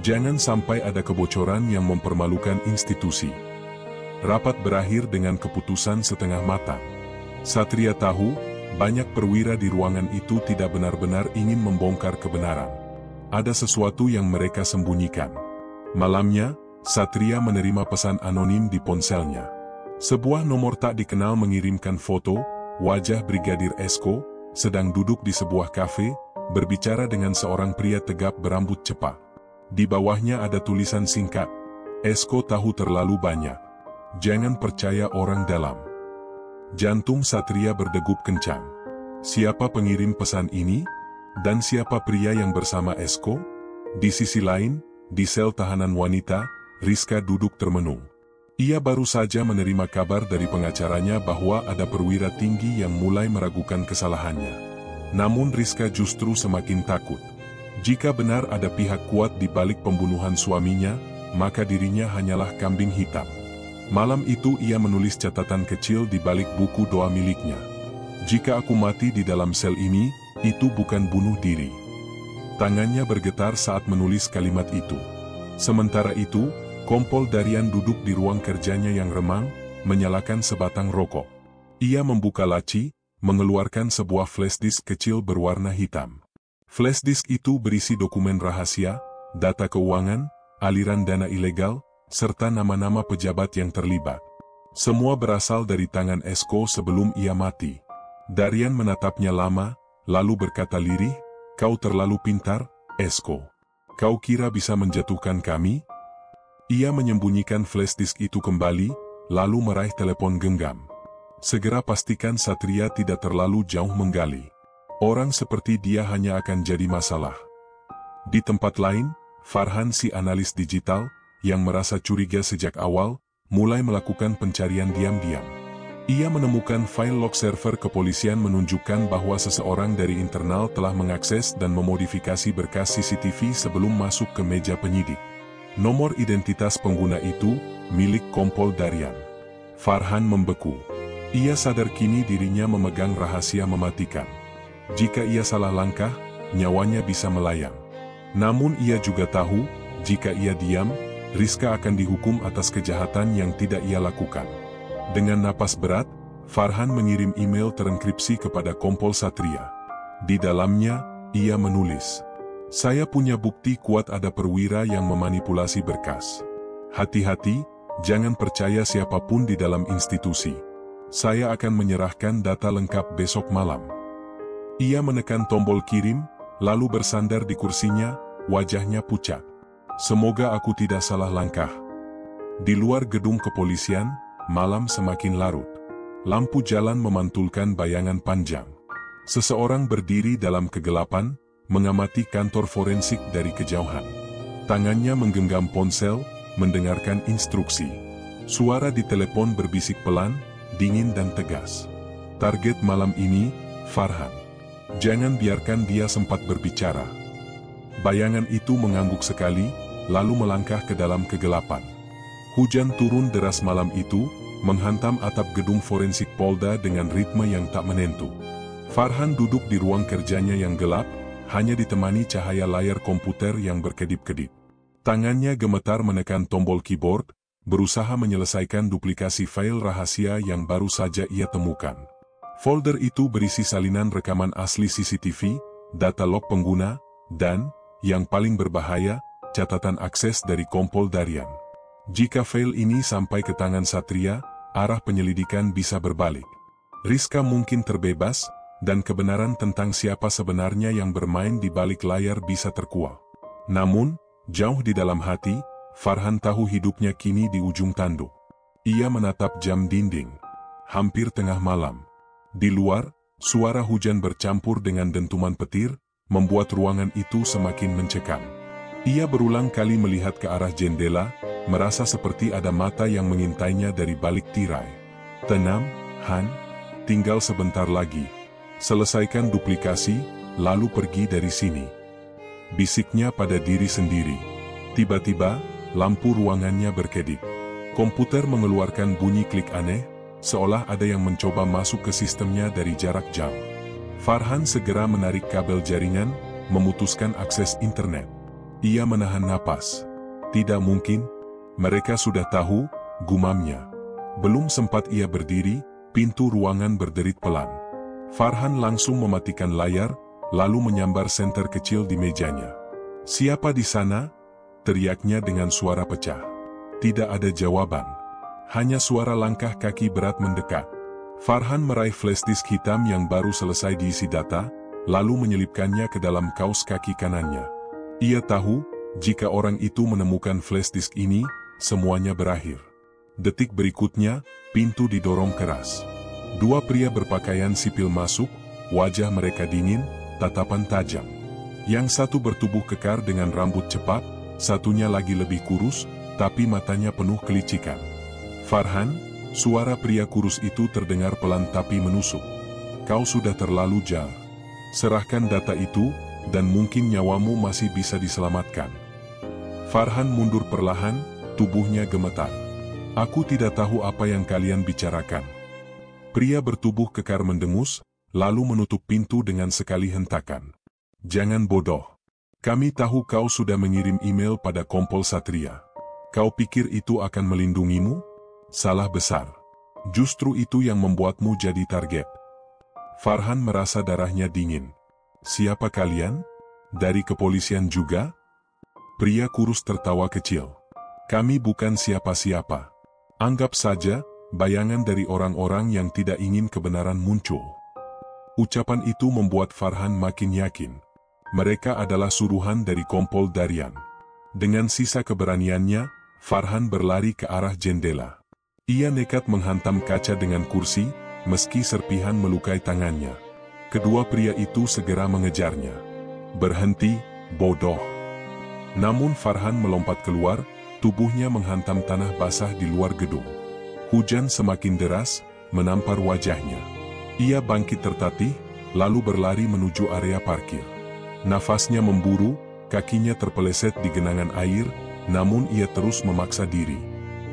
Jangan sampai ada kebocoran yang mempermalukan institusi. Rapat berakhir dengan keputusan setengah matang. Satria tahu, banyak perwira di ruangan itu tidak benar-benar ingin membongkar kebenaran. Ada sesuatu yang mereka sembunyikan. Malamnya, Satria menerima pesan anonim di ponselnya. Sebuah nomor tak dikenal mengirimkan foto, wajah Brigadir Esko, sedang duduk di sebuah kafe, berbicara dengan seorang pria tegap berambut cepat. Di bawahnya ada tulisan singkat, Esko tahu terlalu banyak. Jangan percaya orang dalam. Jantung Satria berdegup kencang. Siapa pengirim pesan ini? Dan siapa pria yang bersama Esko? Di sisi lain, di sel tahanan wanita, Rizka duduk termenung. Ia baru saja menerima kabar dari pengacaranya bahwa ada perwira tinggi yang mulai meragukan kesalahannya. Namun Rizka justru semakin takut. Jika benar ada pihak kuat di balik pembunuhan suaminya, maka dirinya hanyalah kambing hitam. Malam itu ia menulis catatan kecil di balik buku doa miliknya. Jika aku mati di dalam sel ini, itu bukan bunuh diri. Tangannya bergetar saat menulis kalimat itu. Sementara itu, Kompol Darian duduk di ruang kerjanya yang remang, menyalakan sebatang rokok. Ia membuka laci, mengeluarkan sebuah flashdisk kecil berwarna hitam. Flashdisk itu berisi dokumen rahasia, data keuangan, aliran dana ilegal, serta nama-nama pejabat yang terlibat. Semua berasal dari tangan Esko sebelum ia mati. Darian menatapnya lama, lalu berkata lirih, kau terlalu pintar, Esko. Kau kira bisa menjatuhkan kami? Ia menyembunyikan flashdisk itu kembali, lalu meraih telepon genggam. Segera pastikan Satria tidak terlalu jauh menggali. Orang seperti dia hanya akan jadi masalah. Di tempat lain, Farhan si analis digital, yang merasa curiga sejak awal, mulai melakukan pencarian diam-diam. Ia menemukan file log server kepolisian menunjukkan bahwa seseorang dari internal telah mengakses dan memodifikasi berkas CCTV sebelum masuk ke meja penyidik. Nomor identitas pengguna itu milik Kompol Daryan. Farhan membeku. Ia sadar kini dirinya memegang rahasia mematikan. Jika ia salah langkah, nyawanya bisa melayang. Namun ia juga tahu, jika ia diam, Rizka akan dihukum atas kejahatan yang tidak ia lakukan. Dengan napas berat, Farhan mengirim email terenkripsi kepada Kompol Satria. Di dalamnya, ia menulis, "Saya punya bukti kuat ada perwira yang memanipulasi berkas. Hati-hati, jangan percaya siapapun di dalam institusi. Saya akan menyerahkan data lengkap besok malam." Ia menekan tombol kirim, lalu bersandar di kursinya, wajahnya pucat. "Semoga aku tidak salah langkah." Di luar gedung kepolisian, malam semakin larut. Lampu jalan memantulkan bayangan panjang. Seseorang berdiri dalam kegelapan, mengamati kantor forensik dari kejauhan. Tangannya menggenggam ponsel, mendengarkan instruksi. Suara di telepon berbisik pelan, dingin dan tegas. "Target malam ini, Farhan. Jangan biarkan dia sempat berbicara." Bayangan itu mengangguk sekali, lalu melangkah ke dalam kegelapan. Hujan turun deras malam itu, menghantam atap gedung forensik Polda dengan ritme yang tak menentu. Farhan duduk di ruang kerjanya yang gelap, hanya ditemani cahaya layar komputer yang berkedip-kedip. Tangannya gemetar menekan tombol keyboard, berusaha menyelesaikan duplikasi file rahasia yang baru saja ia temukan. Folder itu berisi salinan rekaman asli CCTV, data log pengguna, dan, yang paling berbahaya, catatan akses dari Kompol Daryan. Jika file ini sampai ke tangan Satria, arah penyelidikan bisa berbalik. Rizka mungkin terbebas, dan kebenaran tentang siapa sebenarnya yang bermain di balik layar bisa terkuak. Namun, jauh di dalam hati, Farhan tahu hidupnya kini di ujung tanduk. Ia menatap jam dinding. Hampir tengah malam. Di luar, suara hujan bercampur dengan dentuman petir, membuat ruangan itu semakin mencekam. Ia berulang kali melihat ke arah jendela, merasa seperti ada mata yang mengintainya dari balik tirai. "Tenang, Han. Tinggal sebentar lagi. Selesaikan duplikasi, lalu pergi dari sini," bisiknya pada diri sendiri. Tiba-tiba, lampu ruangannya berkedip. Komputer mengeluarkan bunyi klik aneh, seolah ada yang mencoba masuk ke sistemnya dari jarak jauh. Farhan segera menarik kabel jaringan, memutuskan akses internet. Ia menahan napas. Tidak mungkin, mereka sudah tahu, gumamnya. Belum sempat ia berdiri, pintu ruangan berderit pelan. Farhan langsung mematikan layar, lalu menyambar senter kecil di mejanya. "Siapa di sana?" teriaknya dengan suara pecah. Tidak ada jawaban. Hanya suara langkah kaki berat mendekat. Farhan meraih flash disk hitam yang baru selesai diisi data, lalu menyelipkannya ke dalam kaos kaki kanannya. Ia tahu, jika orang itu menemukan flash disk ini, semuanya berakhir. Detik berikutnya, pintu didorong keras. Dua pria berpakaian sipil masuk, wajah mereka dingin, tatapan tajam. Yang satu bertubuh kekar dengan rambut cepat, satunya lagi lebih kurus, tapi matanya penuh kelicikan. "Farhan," suara pria kurus itu terdengar pelan tapi menusuk. "Kau sudah terlalu jauh. Serahkan data itu, dan mungkin nyawamu masih bisa diselamatkan." Farhan mundur perlahan, tubuhnya gemetar. "Aku tidak tahu apa yang kalian bicarakan." Pria bertubuh kekar mendengus, lalu menutup pintu dengan sekali hentakan. "Jangan bodoh. Kami tahu kau sudah mengirim email pada Kompol Satria. Kau pikir itu akan melindungimu? Salah besar. Justru itu yang membuatmu jadi target." Farhan merasa darahnya dingin. "Siapa kalian? Dari kepolisian juga?" Pria kurus tertawa kecil. "Kami bukan siapa-siapa. Anggap saja, bayangan dari orang-orang yang tidak ingin kebenaran muncul." Ucapan itu membuat Farhan makin yakin. Mereka adalah suruhan dari Kompol Daryan. Dengan sisa keberaniannya, Farhan berlari ke arah jendela. Ia nekat menghantam kaca dengan kursi, meski serpihan melukai tangannya. Kedua pria itu segera mengejarnya. "Berhenti, bodoh!" Namun Farhan melompat keluar, tubuhnya menghantam tanah basah di luar gedung. Hujan semakin deras, menampar wajahnya. Ia bangkit tertatih, lalu berlari menuju area parkir. Nafasnya memburu, kakinya terpeleset di genangan air, namun ia terus memaksa diri.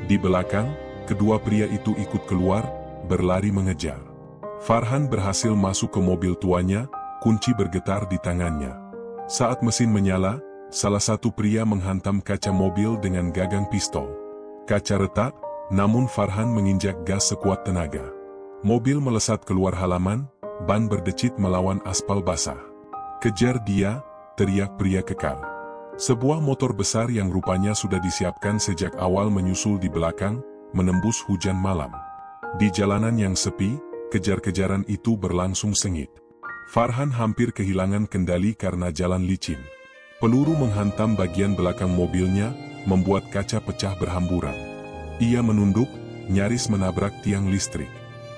Di belakang, kedua pria itu ikut keluar, berlari mengejar. Farhan berhasil masuk ke mobil tuanya, kunci bergetar di tangannya. Saat mesin menyala, salah satu pria menghantam kaca mobil dengan gagang pistol. Kaca retak, namun Farhan menginjak gas sekuat tenaga. Mobil melesat keluar halaman, ban berdecit melawan aspal basah. "Kejar dia!" teriak pria kekar. Sebuah motor besar yang rupanya sudah disiapkan sejak awal menyusul di belakang, menembus hujan malam. Di jalanan yang sepi, kejar-kejaran itu berlangsung sengit. Farhan hampir kehilangan kendali karena jalan licin. Peluru menghantam bagian belakang mobilnya, membuat kaca pecah berhamburan. Ia menunduk, nyaris menabrak tiang listrik.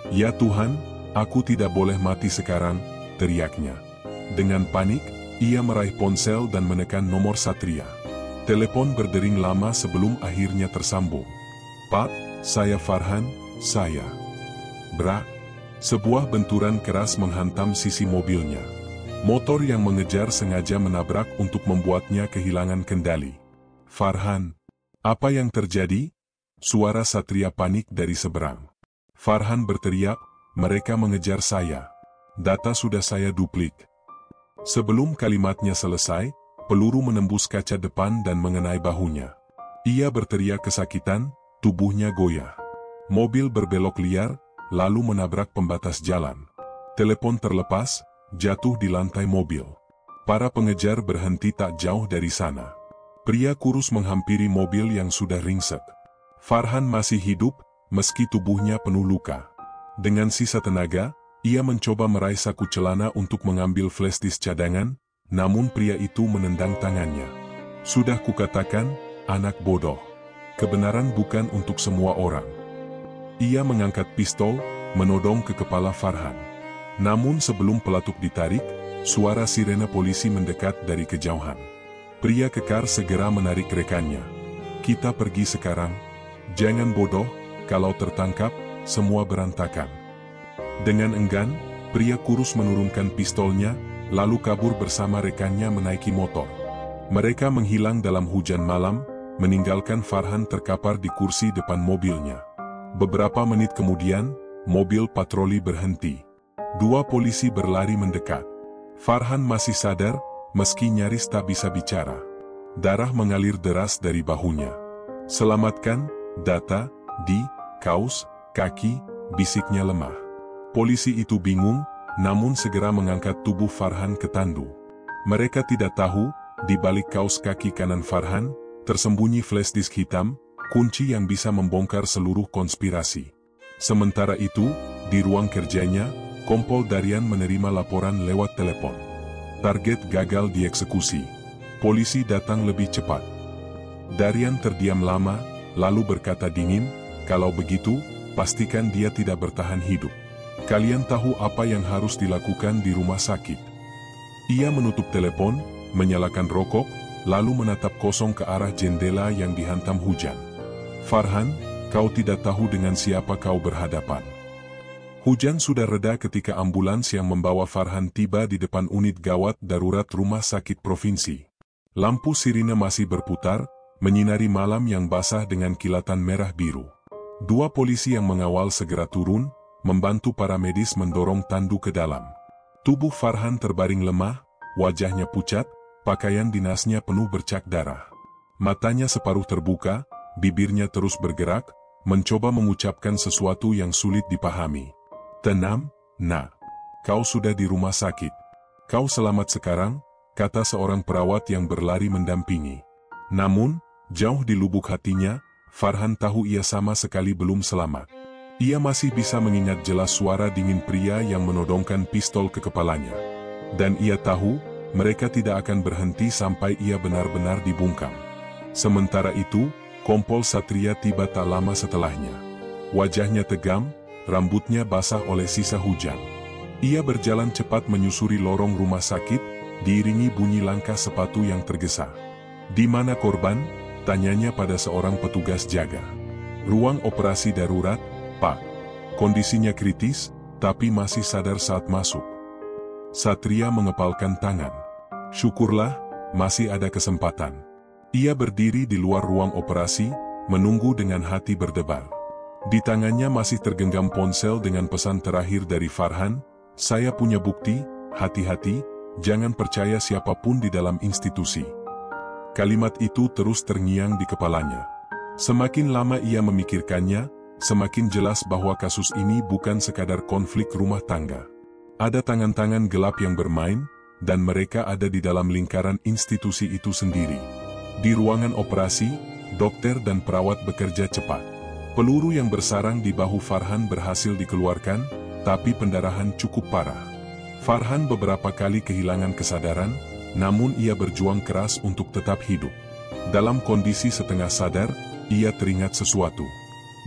"Ya Tuhan, aku tidak boleh mati sekarang," teriaknya. Dengan panik, ia meraih ponsel dan menekan nomor Satria. Telepon berdering lama sebelum akhirnya tersambung. "Pak, saya Farhan, saya." Brak! Sebuah benturan keras menghantam sisi mobilnya. Motor yang mengejar sengaja menabrak untuk membuatnya kehilangan kendali. "Farhan, apa yang terjadi?" Suara Satria panik dari seberang. Farhan berteriak, "Mereka mengejar saya. Data sudah saya duplik." Sebelum kalimatnya selesai, peluru menembus kaca depan dan mengenai bahunya. Ia berteriak kesakitan, tubuhnya goyah. Mobil berbelok liar, lalu menabrak pembatas jalan. Telepon terlepas, jatuh di lantai mobil. Para pengejar berhenti tak jauh dari sana. Pria kurus menghampiri mobil yang sudah ringsek. Farhan masih hidup, meski tubuhnya penuh luka. Dengan sisa tenaga, ia mencoba meraih saku celana untuk mengambil flash disk cadangan, namun pria itu menendang tangannya. "Sudah kukatakan, anak bodoh. Kebenaran bukan untuk semua orang." Ia mengangkat pistol, menodong ke kepala Farhan. Namun sebelum pelatuk ditarik, suara sirene polisi mendekat dari kejauhan. Pria kekar segera menarik rekannya. "Kita pergi sekarang. Jangan bodoh, kalau tertangkap, semua berantakan." Dengan enggan, pria kurus menurunkan pistolnya, lalu kabur bersama rekannya menaiki motor. Mereka menghilang dalam hujan malam, meninggalkan Farhan terkapar di kursi depan mobilnya. Beberapa menit kemudian, mobil patroli berhenti. Dua polisi berlari mendekat. Farhan masih sadar, meski nyaris tak bisa bicara. Darah mengalir deras dari bahunya. "Selamatkan, data, di, kaos, kaki," bisiknya lemah. Polisi itu bingung, namun segera mengangkat tubuh Farhan ke tandu. Mereka tidak tahu, di balik kaos kaki kanan Farhan, tersembunyi flash disk hitam, kunci yang bisa membongkar seluruh konspirasi. Sementara itu, di ruang kerjanya, Kompol Darian menerima laporan lewat telepon. Target gagal dieksekusi. Polisi datang lebih cepat. Darian terdiam lama, lalu berkata dingin, "Kalau begitu, pastikan dia tidak bertahan hidup. Kalian tahu apa yang harus dilakukan di rumah sakit." Ia menutup telepon, menyalakan rokok, lalu menatap kosong ke arah jendela yang dihantam hujan. "Farhan, kau tidak tahu dengan siapa kau berhadapan." Hujan sudah reda ketika ambulans yang membawa Farhan tiba di depan unit gawat darurat rumah sakit provinsi. Lampu sirine masih berputar, menyinari malam yang basah dengan kilatan merah biru. Dua polisi yang mengawal segera turun, membantu para medis mendorong tandu ke dalam. Tubuh Farhan terbaring lemah, wajahnya pucat, pakaian dinasnya penuh bercak darah. Matanya separuh terbuka, bibirnya terus bergerak, mencoba mengucapkan sesuatu yang sulit dipahami. "Tenang, nak. Kau sudah di rumah sakit. Kau selamat sekarang," kata seorang perawat yang berlari mendampingi. Namun, jauh di lubuk hatinya, Farhan tahu ia sama sekali belum selamat. Ia masih bisa mengingat jelas suara dingin pria yang menodongkan pistol ke kepalanya. Dan ia tahu, mereka tidak akan berhenti sampai ia benar-benar dibungkam. Sementara itu, Kompol Satria tiba tak lama setelahnya. Wajahnya tegam, rambutnya basah oleh sisa hujan. Ia berjalan cepat menyusuri lorong rumah sakit, diiringi bunyi langkah sepatu yang tergesa. "Di mana korban?" tanyanya pada seorang petugas jaga. "Ruang operasi darurat, Pak." Kondisinya kritis, tapi masih sadar saat masuk. Satria mengepalkan tangan. Syukurlah, masih ada kesempatan. Ia berdiri di luar ruang operasi, menunggu dengan hati berdebar. Di tangannya masih tergenggam ponsel dengan pesan terakhir dari Farhan, "Saya punya bukti, hati-hati, jangan percaya siapapun di dalam institusi." Kalimat itu terus terngiang di kepalanya. Semakin lama ia memikirkannya, semakin jelas bahwa kasus ini bukan sekadar konflik rumah tangga. Ada tangan-tangan gelap yang bermain, dan mereka ada di dalam lingkaran institusi itu sendiri. Di ruangan operasi, dokter dan perawat bekerja cepat. Peluru yang bersarang di bahu Farhan berhasil dikeluarkan, tapi pendarahan cukup parah. Farhan beberapa kali kehilangan kesadaran, namun ia berjuang keras untuk tetap hidup. Dalam kondisi setengah sadar, ia teringat sesuatu.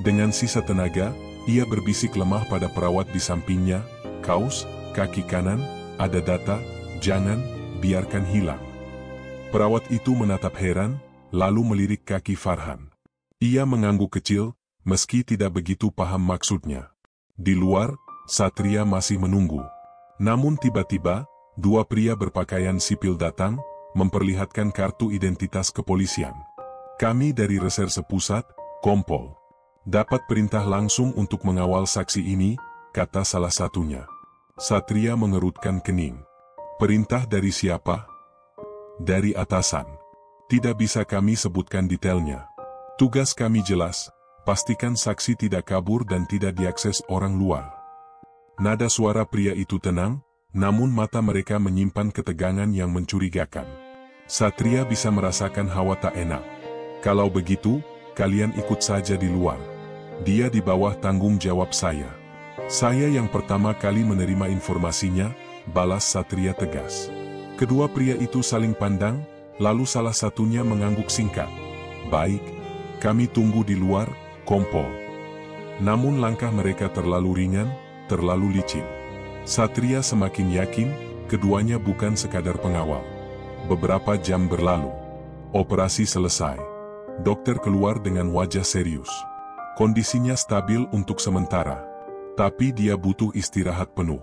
Dengan sisa tenaga, ia berbisik lemah pada perawat di sampingnya, "Kaus, kaki kanan, ada data, jangan biarkan hilang." Perawat itu menatap heran, lalu melirik kaki Farhan. Ia mengangguk kecil, meski tidak begitu paham maksudnya. Di luar, Satria masih menunggu. Namun tiba-tiba, dua pria berpakaian sipil datang, memperlihatkan kartu identitas kepolisian. "Kami dari Reserse Pusat, Kompol. Dapat perintah langsung untuk mengawal saksi ini," kata salah satunya. Satria mengerutkan kening. "Perintah dari siapa?" "Dari atasan. Tidak bisa kami sebutkan detailnya. Tugas kami jelas, pastikan saksi tidak kabur dan tidak diakses orang luar." Nada suara pria itu tenang, namun mata mereka menyimpan ketegangan yang mencurigakan. Satria bisa merasakan hawa tak enak. "Kalau begitu, kalian ikut saja di luar. Dia di bawah tanggung jawab saya. Saya yang pertama kali menerima informasinya," balas Satria tegas. Kedua pria itu saling pandang, lalu salah satunya mengangguk singkat. "Baik, kami tunggu di luar, Kompol." Namun langkah mereka terlalu ringan, terlalu licin. Satria semakin yakin, keduanya bukan sekadar pengawal. Beberapa jam berlalu. Operasi selesai. Dokter keluar dengan wajah serius. Kondisinya stabil untuk sementara. Tapi dia butuh istirahat penuh.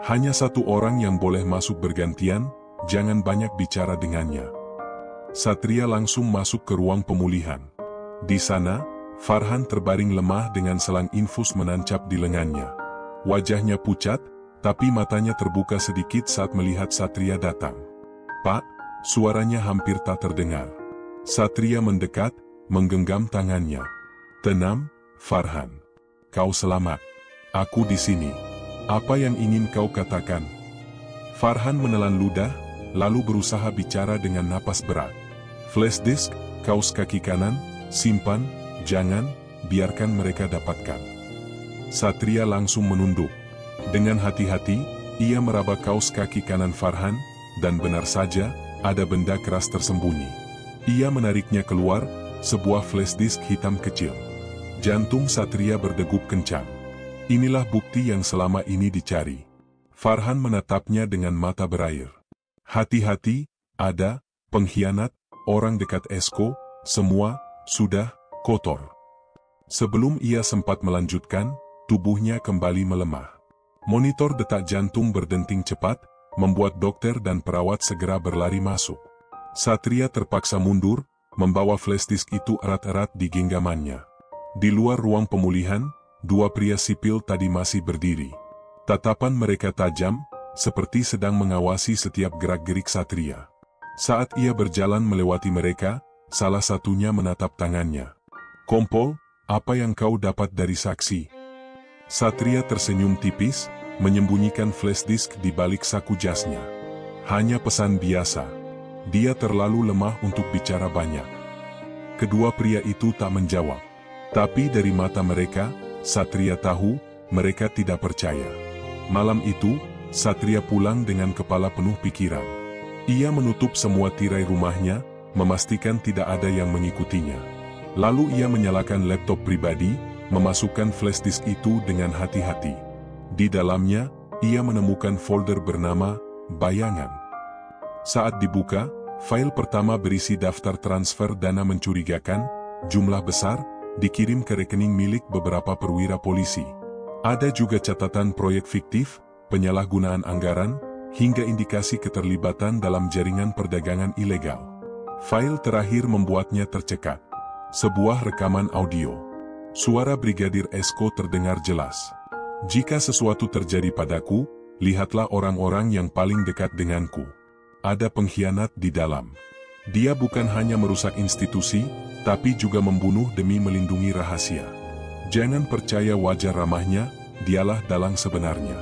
Hanya satu orang yang boleh masuk bergantian, jangan banyak bicara dengannya. Satria langsung masuk ke ruang pemulihan. Di sana, Farhan terbaring lemah dengan selang infus menancap di lengannya. Wajahnya pucat, tapi matanya terbuka sedikit saat melihat Satria datang. "Pak," suaranya hampir tak terdengar. Satria mendekat, menggenggam tangannya. "Tenang, Farhan. Kau selamat. Aku di sini. Apa yang ingin kau katakan?" Farhan menelan ludah, lalu berusaha bicara dengan napas berat. "Flash disk, kaus kaki kanan, simpan, jangan biarkan mereka dapatkan." Satria langsung menunduk. Dengan hati-hati, ia meraba kaus kaki kanan Farhan, dan benar saja, ada benda keras tersembunyi. Ia menariknya keluar, sebuah flash disk hitam kecil. Jantung Satria berdegup kencang. Inilah bukti yang selama ini dicari. Farhan menatapnya dengan mata berair. "Hati-hati, ada pengkhianat, orang dekat Esko, semua sudah kotor." Sebelum ia sempat melanjutkan, tubuhnya kembali melemah. Monitor detak jantung berdenting cepat, membuat dokter dan perawat segera berlari masuk. Satria terpaksa mundur, membawa flash disk itu erat-erat di genggamannya. Di luar ruang pemulihan, dua pria sipil tadi masih berdiri. Tatapan mereka tajam, seperti sedang mengawasi setiap gerak-gerik Satria. Saat ia berjalan melewati mereka, salah satunya menatap tangannya. "Kompol, apa yang kau dapat dari saksi?" Satria tersenyum tipis, menyembunyikan flash disk di balik saku jasnya. "Hanya pesan biasa." Dia terlalu lemah untuk bicara banyak. Kedua pria itu tak menjawab. Tapi dari mata mereka, Satria tahu, mereka tidak percaya. Malam itu, Satria pulang dengan kepala penuh pikiran. Ia menutup semua tirai rumahnya, memastikan tidak ada yang mengikutinya. Lalu ia menyalakan laptop pribadi, memasukkan flash disk itu dengan hati-hati. Di dalamnya, ia menemukan folder bernama Bayangan. Saat dibuka, file pertama berisi daftar transfer dana mencurigakan, jumlah besar, dikirim ke rekening milik beberapa perwira polisi. Ada juga catatan proyek fiktif, penyalahgunaan anggaran, hingga indikasi keterlibatan dalam jaringan perdagangan ilegal. File terakhir membuatnya tercekat. Sebuah rekaman audio. Suara Brigadir Esko terdengar jelas. "Jika sesuatu terjadi padaku, lihatlah orang-orang yang paling dekat denganku. Ada pengkhianat di dalam. Dia bukan hanya merusak institusi, tapi juga membunuh demi melindungi rahasia. Jangan percaya wajah ramahnya, dialah dalang sebenarnya."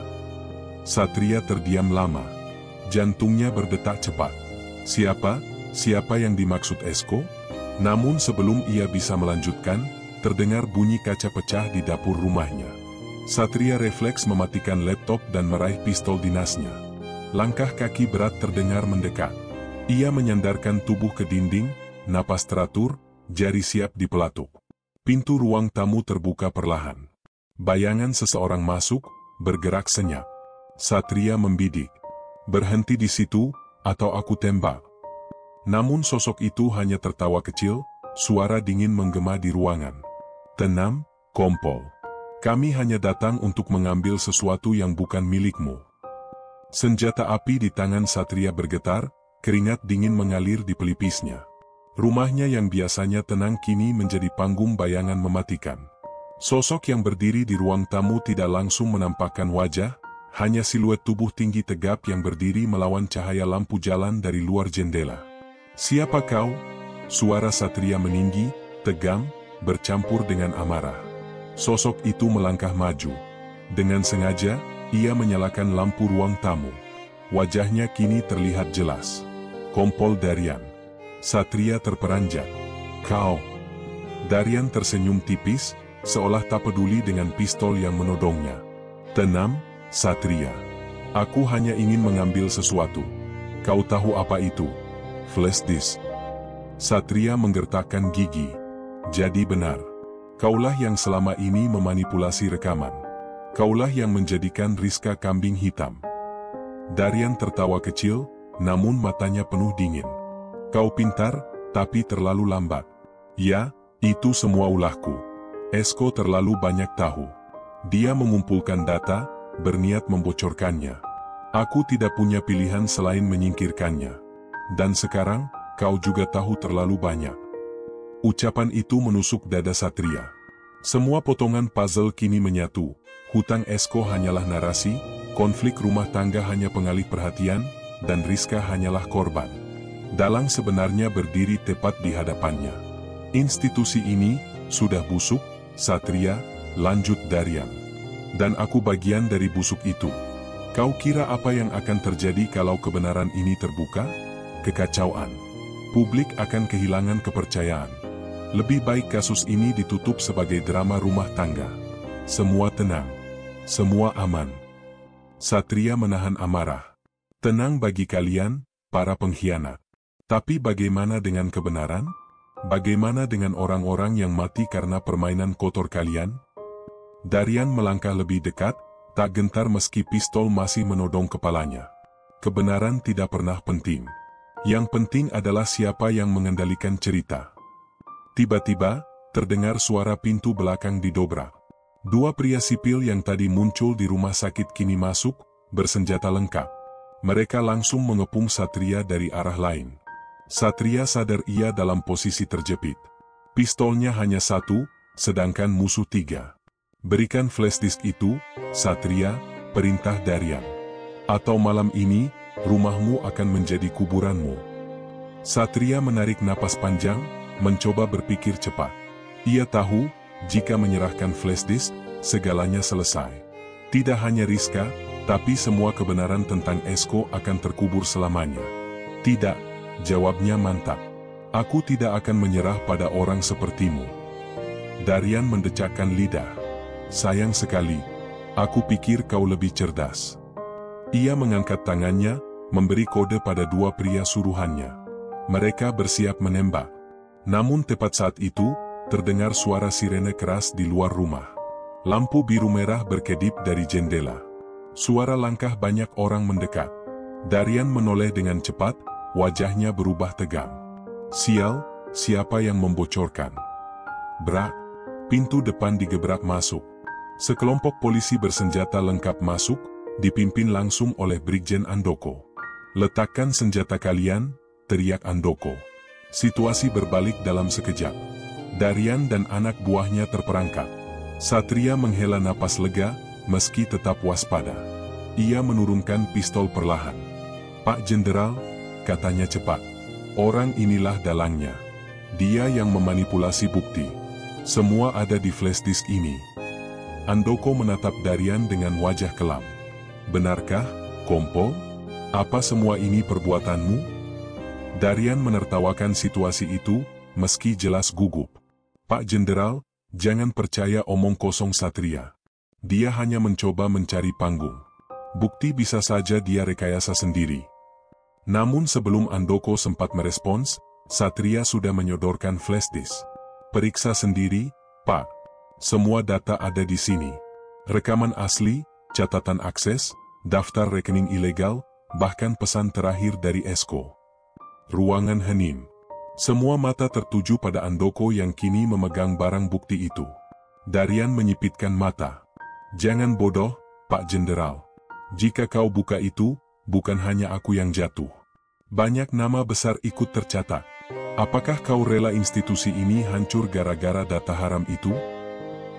Satria terdiam lama. Jantungnya berdetak cepat. Siapa yang dimaksud Esko? Namun sebelum ia bisa melanjutkan, terdengar bunyi kaca pecah di dapur rumahnya. Satria refleks mematikan laptop dan meraih pistol dinasnya. Langkah kaki berat terdengar mendekat. Ia menyandarkan tubuh ke dinding, napas teratur, jari siap dipelatuk. Pintu ruang tamu terbuka perlahan. Bayangan seseorang masuk, bergerak senyap. Satria membidik. "Berhenti di situ, atau aku tembak." Namun sosok itu hanya tertawa kecil, suara dingin menggema di ruangan. "Tenang, kompol. Kami hanya datang untuk mengambil sesuatu yang bukan milikmu." Senjata api di tangan Satria bergetar, keringat dingin mengalir di pelipisnya. Rumahnya yang biasanya tenang kini menjadi panggung bayangan mematikan. Sosok yang berdiri di ruang tamu tidak langsung menampakkan wajah, hanya siluet tubuh tinggi tegap yang berdiri melawan cahaya lampu jalan dari luar jendela. "Siapa kau?" Suara Satria meninggi, tegang, bercampur dengan amarah. Sosok itu melangkah maju. Dengan sengaja, ia menyalakan lampu ruang tamu. Wajahnya kini terlihat jelas. "Kompol Darian." Satria terperanjat. "Kau?" Darian tersenyum tipis, seolah tak peduli dengan pistol yang menodongnya. "Tenang, Satria. Aku hanya ingin mengambil sesuatu. Kau tahu apa itu?" "Flash disk." Satria menggertakkan gigi. "Jadi benar. Kaulah yang selama ini memanipulasi rekaman. Kaulah yang menjadikan Rizka kambing hitam." Darian tertawa kecil, namun matanya penuh dingin. "Kau pintar, tapi terlalu lambat." "Ya, itu semua ulahku. Esko terlalu banyak tahu. Dia mengumpulkan data, berniat membocorkannya. Aku tidak punya pilihan selain menyingkirkannya. Dan sekarang, kau juga tahu terlalu banyak." Ucapan itu menusuk dada Satria. Semua potongan puzzle kini menyatu. Hutang Esko hanyalah narasi, konflik rumah tangga hanya pengalih perhatian, dan Rizka hanyalah korban. Dalang sebenarnya berdiri tepat di hadapannya. "Institusi ini sudah busuk, Satria," lanjut Darian. "Dan aku bagian dari busuk itu. Kau kira apa yang akan terjadi kalau kebenaran ini terbuka? Kekacauan. Publik akan kehilangan kepercayaan. Lebih baik kasus ini ditutup sebagai drama rumah tangga. Semua tenang. Semua aman." Satria menahan amarah. "Tenang bagi kalian, para pengkhianat. Tapi bagaimana dengan kebenaran? Bagaimana dengan orang-orang yang mati karena permainan kotor kalian?" Darian melangkah lebih dekat, tak gentar meski pistol masih menodong kepalanya. "Kebenaran tidak pernah penting. Yang penting adalah siapa yang mengendalikan cerita." Tiba-tiba, terdengar suara pintu belakang didobrak. Dua pria sipil yang tadi muncul di rumah sakit kini masuk, bersenjata lengkap. Mereka langsung mengepung Satria dari arah lain. Satria sadar ia dalam posisi terjepit. Pistolnya hanya satu, sedangkan musuh tiga. "Berikan flash disk itu, Satria," perintah Darian. "Atau malam ini, rumahmu akan menjadi kuburanmu." Satria menarik napas panjang, mencoba berpikir cepat. Ia tahu, jika menyerahkan flash disk, segalanya selesai. Tidak hanya Rizka, tapi semua kebenaran tentang Esko akan terkubur selamanya. "Tidak," jawabnya mantap. "Aku tidak akan menyerah pada orang sepertimu." Darian mendecakkan lidah. "Sayang sekali, aku pikir kau lebih cerdas." Ia mengangkat tangannya, memberi kode pada dua pria suruhannya. Mereka bersiap menembak. Namun tepat saat itu, terdengar suara sirene keras di luar rumah. Lampu biru merah berkedip dari jendela. Suara langkah banyak orang mendekat. Darian menoleh dengan cepat, wajahnya berubah tegang. "Sial, siapa yang membocorkan?" Brak, pintu depan digebrak masuk. Sekelompok polisi bersenjata lengkap masuk, dipimpin langsung oleh Brigjen Andoko. "Letakkan senjata kalian," teriak Andoko. Situasi berbalik dalam sekejap. Darian dan anak buahnya terperangkap. Satria menghela napas lega, meski tetap waspada. Ia menurunkan pistol perlahan. "Pak Jenderal," katanya cepat. "Orang inilah dalangnya. Dia yang memanipulasi bukti. Semua ada di flash disk ini." Andoko menatap Darian dengan wajah kelam. "Benarkah, Kompol? Apa semua ini perbuatanmu?" Darian menertawakan situasi itu, meski jelas gugup. "Pak Jenderal, jangan percaya omong kosong Satria. Dia hanya mencoba mencari panggung. Bukti bisa saja dia rekayasa sendiri." Namun sebelum Andoko sempat merespons, Satria sudah menyodorkan flash disk. "Periksa sendiri, Pak. Semua data ada di sini. Rekaman asli, catatan akses, daftar rekening ilegal, bahkan pesan terakhir dari Esko." Ruangan hening. Semua mata tertuju pada Andoko yang kini memegang barang bukti itu. Darian menyipitkan mata. "Jangan bodoh, Pak Jenderal. Jika kau buka itu, bukan hanya aku yang jatuh. Banyak nama besar ikut tercatat. Apakah kau rela institusi ini hancur gara-gara data haram itu?"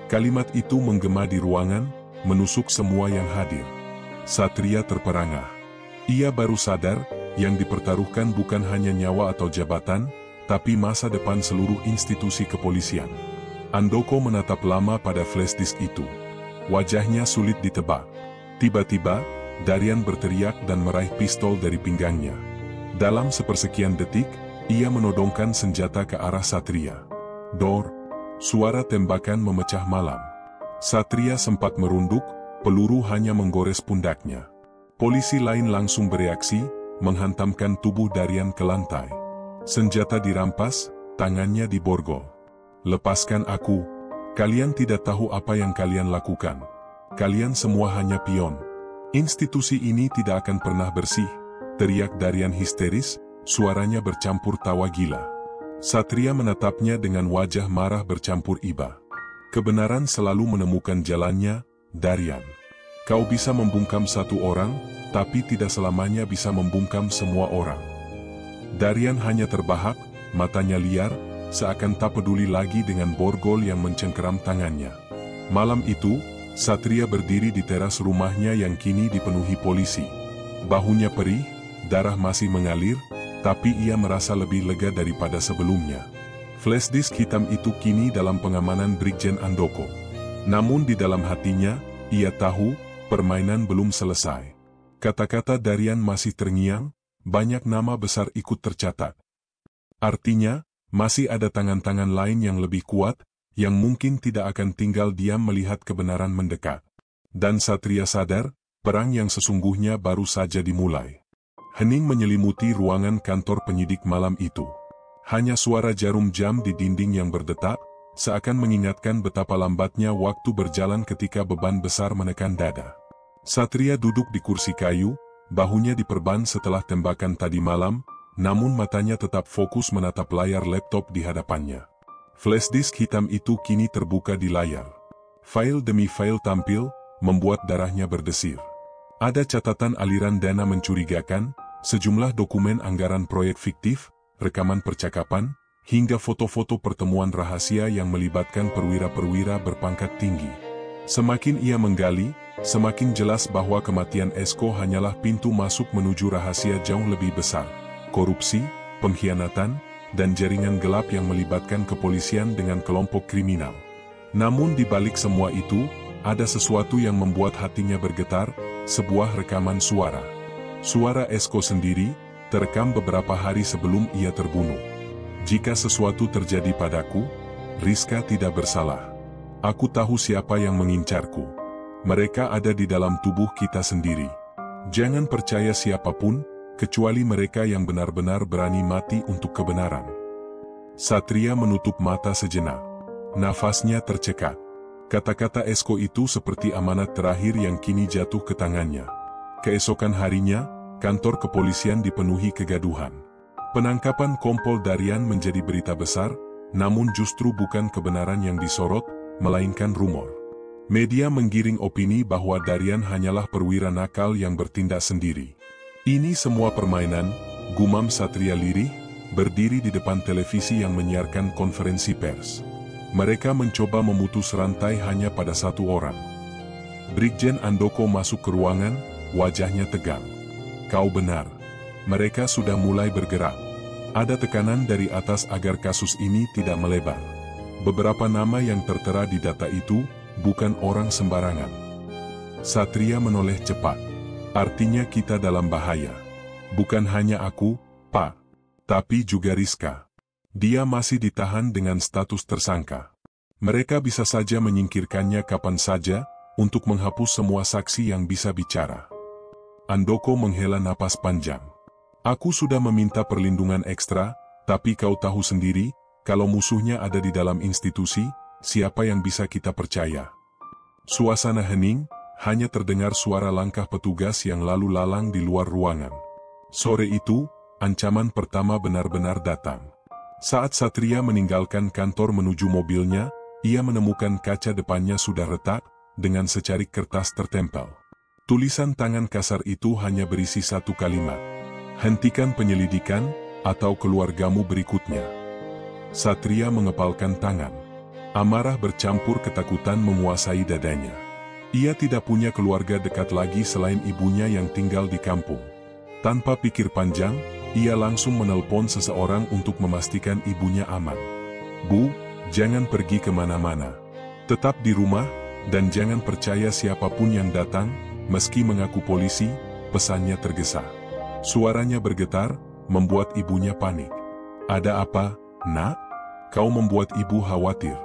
Kalimat itu menggema di ruangan, menusuk semua yang hadir. Satria terperangah. Ia baru sadar, yang dipertaruhkan bukan hanya nyawa atau jabatan, tapi masa depan seluruh institusi kepolisian. Andoko menatap lama pada flash disk itu. Wajahnya sulit ditebak. Tiba-tiba, Darian berteriak dan meraih pistol dari pinggangnya. Dalam sepersekian detik, ia menodongkan senjata ke arah Satria. Dor! Suara tembakan memecah malam. Satria sempat merunduk, peluru hanya menggores pundaknya. Polisi lain langsung bereaksi, menghantamkan tubuh Darian ke lantai. Senjata dirampas, tangannya diborgol. "Lepaskan aku. Kalian tidak tahu apa yang kalian lakukan. Kalian semua hanya pion. Institusi ini tidak akan pernah bersih," teriak Darian histeris, suaranya bercampur tawa gila. Satria menatapnya dengan wajah marah bercampur iba. "Kebenaran selalu menemukan jalannya, Darian. Kau bisa membungkam satu orang, tapi tidak selamanya bisa membungkam semua orang." Darian hanya terbahak, matanya liar, seakan tak peduli lagi dengan borgol yang mencengkeram tangannya. Malam itu, Satria berdiri di teras rumahnya yang kini dipenuhi polisi. Bahunya perih, darah masih mengalir, tapi ia merasa lebih lega daripada sebelumnya. Flash disk hitam itu kini dalam pengamanan Brigjen Andoko. Namun di dalam hatinya, ia tahu, permainan belum selesai. Kata-kata Darian masih terngiang, banyak nama besar ikut tercatat. Artinya, masih ada tangan-tangan lain yang lebih kuat, yang mungkin tidak akan tinggal diam melihat kebenaran mendekat. Dan Satria sadar, perang yang sesungguhnya baru saja dimulai. Hening menyelimuti ruangan kantor penyidik malam itu. Hanya suara jarum jam di dinding yang berdetak, seakan mengingatkan betapa lambatnya waktu berjalan ketika beban besar menekan dada. Satria duduk di kursi kayu, bahunya diperban setelah tembakan tadi malam, namun matanya tetap fokus menatap layar laptop di hadapannya. Flash disk hitam itu kini terbuka di layar. File demi file tampil, membuat darahnya berdesir. Ada catatan aliran dana mencurigakan, sejumlah dokumen anggaran proyek fiktif, rekaman percakapan, hingga foto-foto pertemuan rahasia yang melibatkan perwira-perwira berpangkat tinggi. Semakin ia menggali, semakin jelas bahwa kematian Esko hanyalah pintu masuk menuju rahasia jauh lebih besar. Korupsi, pengkhianatan, dan jaringan gelap yang melibatkan kepolisian dengan kelompok kriminal. Namun di balik semua itu, ada sesuatu yang membuat hatinya bergetar, sebuah rekaman suara. Suara Esko sendiri, terekam beberapa hari sebelum ia terbunuh. "Jika sesuatu terjadi padaku, Rizka tidak bersalah. Aku tahu siapa yang mengincarku. Mereka ada di dalam tubuh kita sendiri. Jangan percaya siapapun, kecuali mereka yang benar-benar berani mati untuk kebenaran." Satria menutup mata sejenak. Nafasnya tercekat. Kata-kata Esko itu seperti amanat terakhir yang kini jatuh ke tangannya. Keesokan harinya, kantor kepolisian dipenuhi kegaduhan. Penangkapan Kompol Darian menjadi berita besar, namun justru bukan kebenaran yang disorot, melainkan rumor. Media menggiring opini bahwa Darian hanyalah perwira nakal yang bertindak sendiri. Ini semua permainan, gumam Satria lirih, berdiri di depan televisi yang menyiarkan konferensi pers. Mereka mencoba memutus rantai hanya pada satu orang. Brigjen Andoko masuk ke ruangan, wajahnya tegang. Kau benar. Mereka sudah mulai bergerak. Ada tekanan dari atas agar kasus ini tidak melebar. Beberapa nama yang tertera di data itu bukan orang sembarangan. Satria menoleh cepat. Artinya kita dalam bahaya. Bukan hanya aku, Pak, tapi juga Rizka. Dia masih ditahan dengan status tersangka. Mereka bisa saja menyingkirkannya kapan saja untuk menghapus semua saksi yang bisa bicara. Andoko menghela napas panjang. Aku sudah meminta perlindungan ekstra, tapi kau tahu sendiri, kalau musuhnya ada di dalam institusi, siapa yang bisa kita percaya? Suasana hening, hanya terdengar suara langkah petugas yang lalu lalang di luar ruangan. Sore itu, ancaman pertama benar-benar datang. Saat Satria meninggalkan kantor menuju mobilnya, ia menemukan kaca depannya sudah retak, dengan secarik kertas tertempel. Tulisan tangan kasar itu hanya berisi satu kalimat. Hentikan penyelidikan, atau keluargamu berikutnya. Satria mengepalkan tangan. Amarah bercampur ketakutan menguasai dadanya. Ia tidak punya keluarga dekat lagi selain ibunya yang tinggal di kampung. Tanpa pikir panjang, ia langsung menelpon seseorang untuk memastikan ibunya aman. Bu, jangan pergi kemana-mana. Tetap di rumah, dan jangan percaya siapapun yang datang, meski mengaku polisi, pesannya tergesa. Suaranya bergetar, membuat ibunya panik. Ada apa, Nak? Kau membuat ibu khawatir.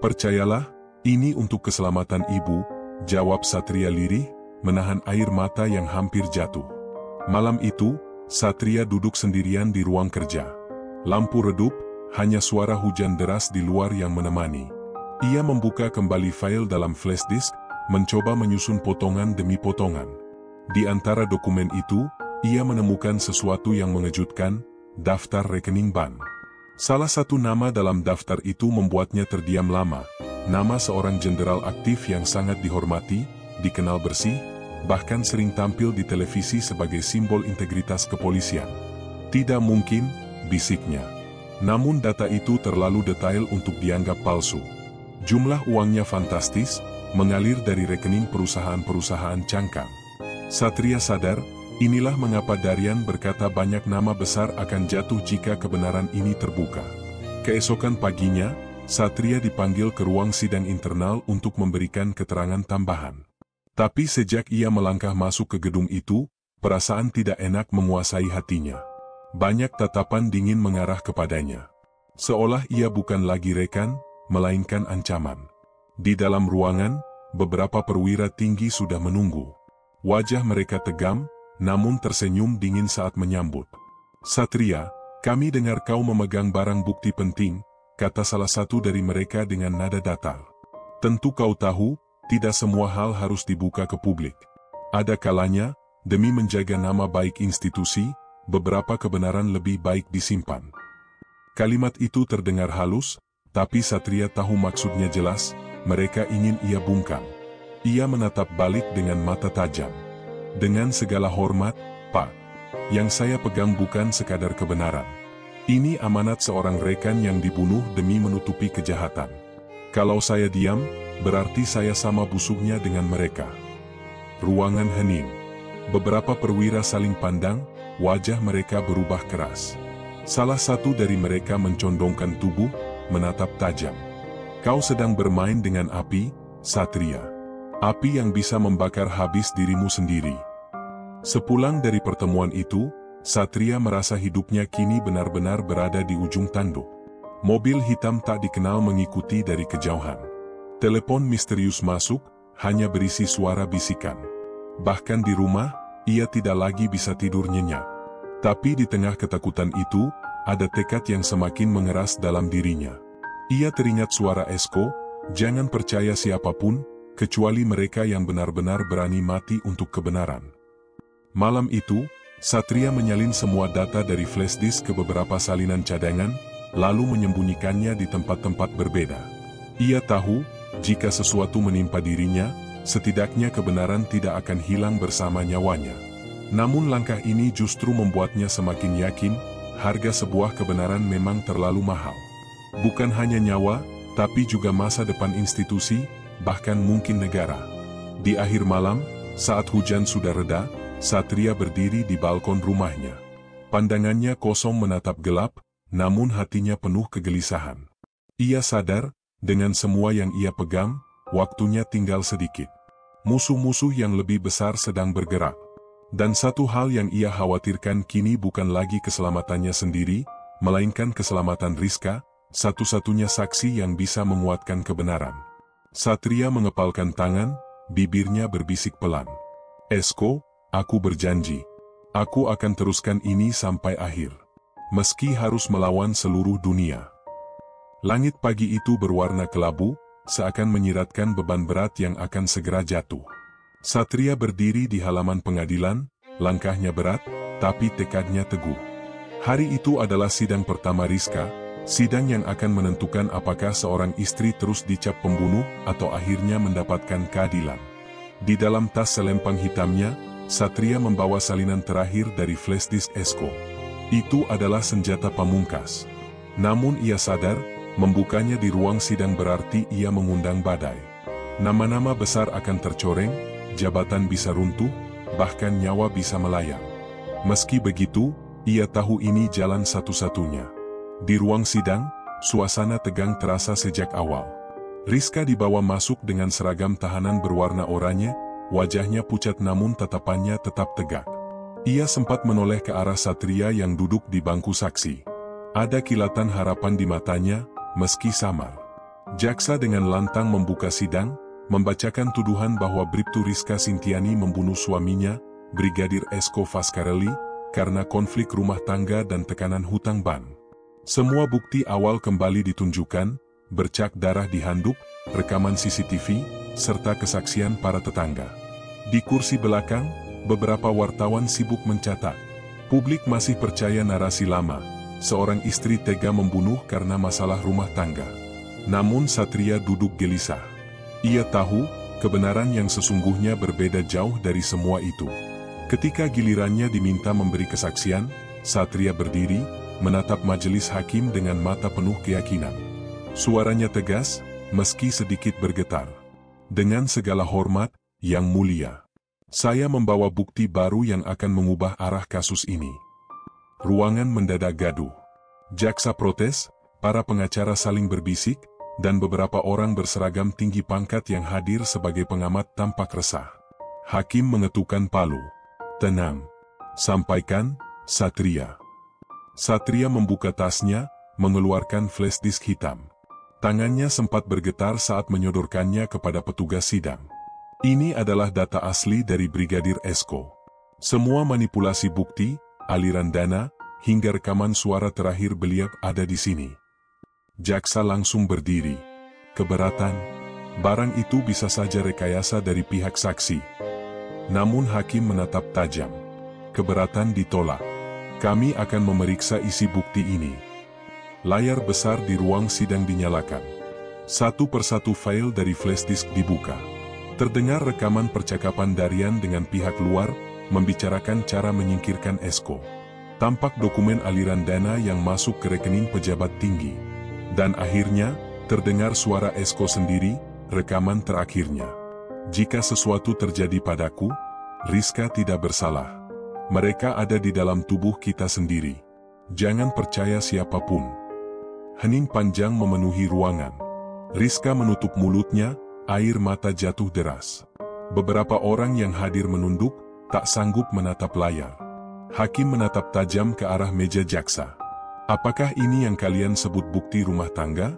Percayalah, ini untuk keselamatan ibu, jawab Satria lirih, menahan air mata yang hampir jatuh. Malam itu, Satria duduk sendirian di ruang kerja. Lampu redup, hanya suara hujan deras di luar yang menemani. Ia membuka kembali file dalam flash disk, mencoba menyusun potongan demi potongan. Di antara dokumen itu, ia menemukan sesuatu yang mengejutkan, daftar rekening bank. Salah satu nama dalam daftar itu membuatnya terdiam lama, nama seorang jenderal aktif yang sangat dihormati, dikenal bersih, bahkan sering tampil di televisi sebagai simbol integritas kepolisian. Tidak mungkin, bisiknya. Namun data itu terlalu detail untuk dianggap palsu. Jumlah uangnya fantastis, mengalir dari rekening perusahaan-perusahaan cangkang. Satria sadar, inilah mengapa Darian berkata banyak nama besar akan jatuh jika kebenaran ini terbuka. Keesokan paginya, Satria dipanggil ke ruang sidang internal untuk memberikan keterangan tambahan. Tapi sejak ia melangkah masuk ke gedung itu, perasaan tidak enak menguasai hatinya. Banyak tatapan dingin mengarah kepadanya. Seolah ia bukan lagi rekan, melainkan ancaman. Di dalam ruangan, beberapa perwira tinggi sudah menunggu. Wajah mereka tegam, namun tersenyum dingin saat menyambut. Satria, kami dengar kau memegang barang bukti penting, kata salah satu dari mereka dengan nada datar. Tentu kau tahu, tidak semua hal harus dibuka ke publik. Ada kalanya, demi menjaga nama baik institusi, beberapa kebenaran lebih baik disimpan. Kalimat itu terdengar halus, tapi Satria tahu maksudnya jelas, mereka ingin ia bungkam. Ia menatap balik dengan mata tajam. Dengan segala hormat, Pak, yang saya pegang bukan sekadar kebenaran. Ini amanat seorang rekan yang dibunuh demi menutupi kejahatan. Kalau saya diam, berarti saya sama busuknya dengan mereka. Ruangan hening. Beberapa perwira saling pandang, wajah mereka berubah keras. Salah satu dari mereka mencondongkan tubuh, menatap tajam. Kau sedang bermain dengan api, Satria. Api yang bisa membakar habis dirimu sendiri. Sepulang dari pertemuan itu, Satria merasa hidupnya kini benar-benar berada di ujung tanduk. Mobil hitam tak dikenal mengikuti dari kejauhan. Telepon misterius masuk, hanya berisi suara bisikan. Bahkan di rumah, ia tidak lagi bisa tidur nyenyak. Tapi di tengah ketakutan itu, ada tekad yang semakin mengeras dalam dirinya. Ia teringat suara Esko, jangan percaya siapapun, kecuali mereka yang benar-benar berani mati untuk kebenaran. Malam itu, Satria menyalin semua data dari flash disk ke beberapa salinan cadangan, lalu menyembunyikannya di tempat-tempat berbeda. Ia tahu, Jika sesuatu menimpa dirinya, setidaknya kebenaran tidak akan hilang bersama nyawanya. Namun langkah ini justru membuatnya semakin yakin, harga sebuah kebenaran memang terlalu mahal. Bukan hanya nyawa, tapi juga masa depan institusi, bahkan mungkin negara. Di akhir malam, saat hujan sudah reda, Satria berdiri di balkon rumahnya. Pandangannya kosong menatap gelap, namun hatinya penuh kegelisahan. Ia sadar, dengan semua yang ia pegang, waktunya tinggal sedikit. Musuh-musuh yang lebih besar sedang bergerak. Dan satu hal yang ia khawatirkan kini bukan lagi keselamatannya sendiri, melainkan keselamatan Rizka, satu-satunya saksi yang bisa menguatkan kebenaran. Satria mengepalkan tangan, bibirnya berbisik pelan. Esko, aku berjanji. Aku akan teruskan ini sampai akhir. Meski harus melawan seluruh dunia. Langit pagi itu berwarna kelabu, seakan menyiratkan beban berat yang akan segera jatuh. Satria berdiri di halaman pengadilan, langkahnya berat, tapi tekadnya teguh. Hari itu adalah sidang pertama Rizka, sidang yang akan menentukan apakah seorang istri terus dicap pembunuh atau akhirnya mendapatkan keadilan. Di dalam tas selempang hitamnya, Satria membawa salinan terakhir dari flashdisk Esko. Itu adalah senjata pamungkas. Namun ia sadar, membukanya di ruang sidang berarti ia mengundang badai. Nama-nama besar akan tercoreng, jabatan bisa runtuh, bahkan nyawa bisa melayang. Meski begitu, ia tahu ini jalan satu-satunya. Di ruang sidang, suasana tegang terasa sejak awal. Rizka dibawa masuk dengan seragam tahanan berwarna oranye, wajahnya pucat namun tatapannya tetap tegak. Ia sempat menoleh ke arah Satria yang duduk di bangku saksi. Ada kilatan harapan di matanya, meski samar. Jaksa dengan lantang membuka sidang, membacakan tuduhan bahwa Bribtu Rizka Sintiani membunuh suaminya, Brigadir Esko Fascarelli, karena konflik rumah tangga dan tekanan hutang bank. Semua bukti awal kembali ditunjukkan, bercak darah di handuk, rekaman CCTV, serta kesaksian para tetangga. Di kursi belakang, beberapa wartawan sibuk mencatat. Publik masih percaya narasi lama, seorang istri tega membunuh karena masalah rumah tangga. Namun Satria duduk gelisah. Ia tahu, kebenaran yang sesungguhnya berbeda jauh dari semua itu. Ketika gilirannya diminta memberi kesaksian, Satria berdiri, menatap majelis hakim dengan mata penuh keyakinan. Suaranya tegas, meski sedikit bergetar. Dengan segala hormat, Yang Mulia, saya membawa bukti baru yang akan mengubah arah kasus ini. Ruangan mendadak gaduh. Jaksa protes, para pengacara saling berbisik, dan beberapa orang berseragam tinggi pangkat yang hadir sebagai pengamat tampak resah. Hakim mengetukkan palu. Tenang. Sampaikan, Satria. Satria membuka tasnya, mengeluarkan flashdisk hitam. Tangannya sempat bergetar saat menyodorkannya kepada petugas sidang. Ini adalah data asli dari Brigadir Esko. Semua manipulasi bukti, aliran dana, hingga rekaman suara terakhir beliau ada di sini. Jaksa langsung berdiri. Keberatan, barang itu bisa saja rekayasa dari pihak saksi. Namun hakim menatap tajam. Keberatan ditolak. Kami akan memeriksa isi bukti ini. Layar besar di ruang sidang dinyalakan. Satu persatu file dari flashdisk dibuka. Terdengar rekaman percakapan Darian dengan pihak luar, membicarakan cara menyingkirkan Esko. Tampak dokumen aliran dana yang masuk ke rekening pejabat tinggi. Dan akhirnya, terdengar suara Esko sendiri, rekaman terakhirnya. Jika sesuatu terjadi padaku, Rizka tidak bersalah. Mereka ada di dalam tubuh kita sendiri. Jangan percaya siapapun. Hening panjang memenuhi ruangan. Rizka menutup mulutnya, air mata jatuh deras. Beberapa orang yang hadir menunduk, tak sanggup menatap layar. Hakim menatap tajam ke arah meja jaksa. Apakah ini yang kalian sebut bukti rumah tangga?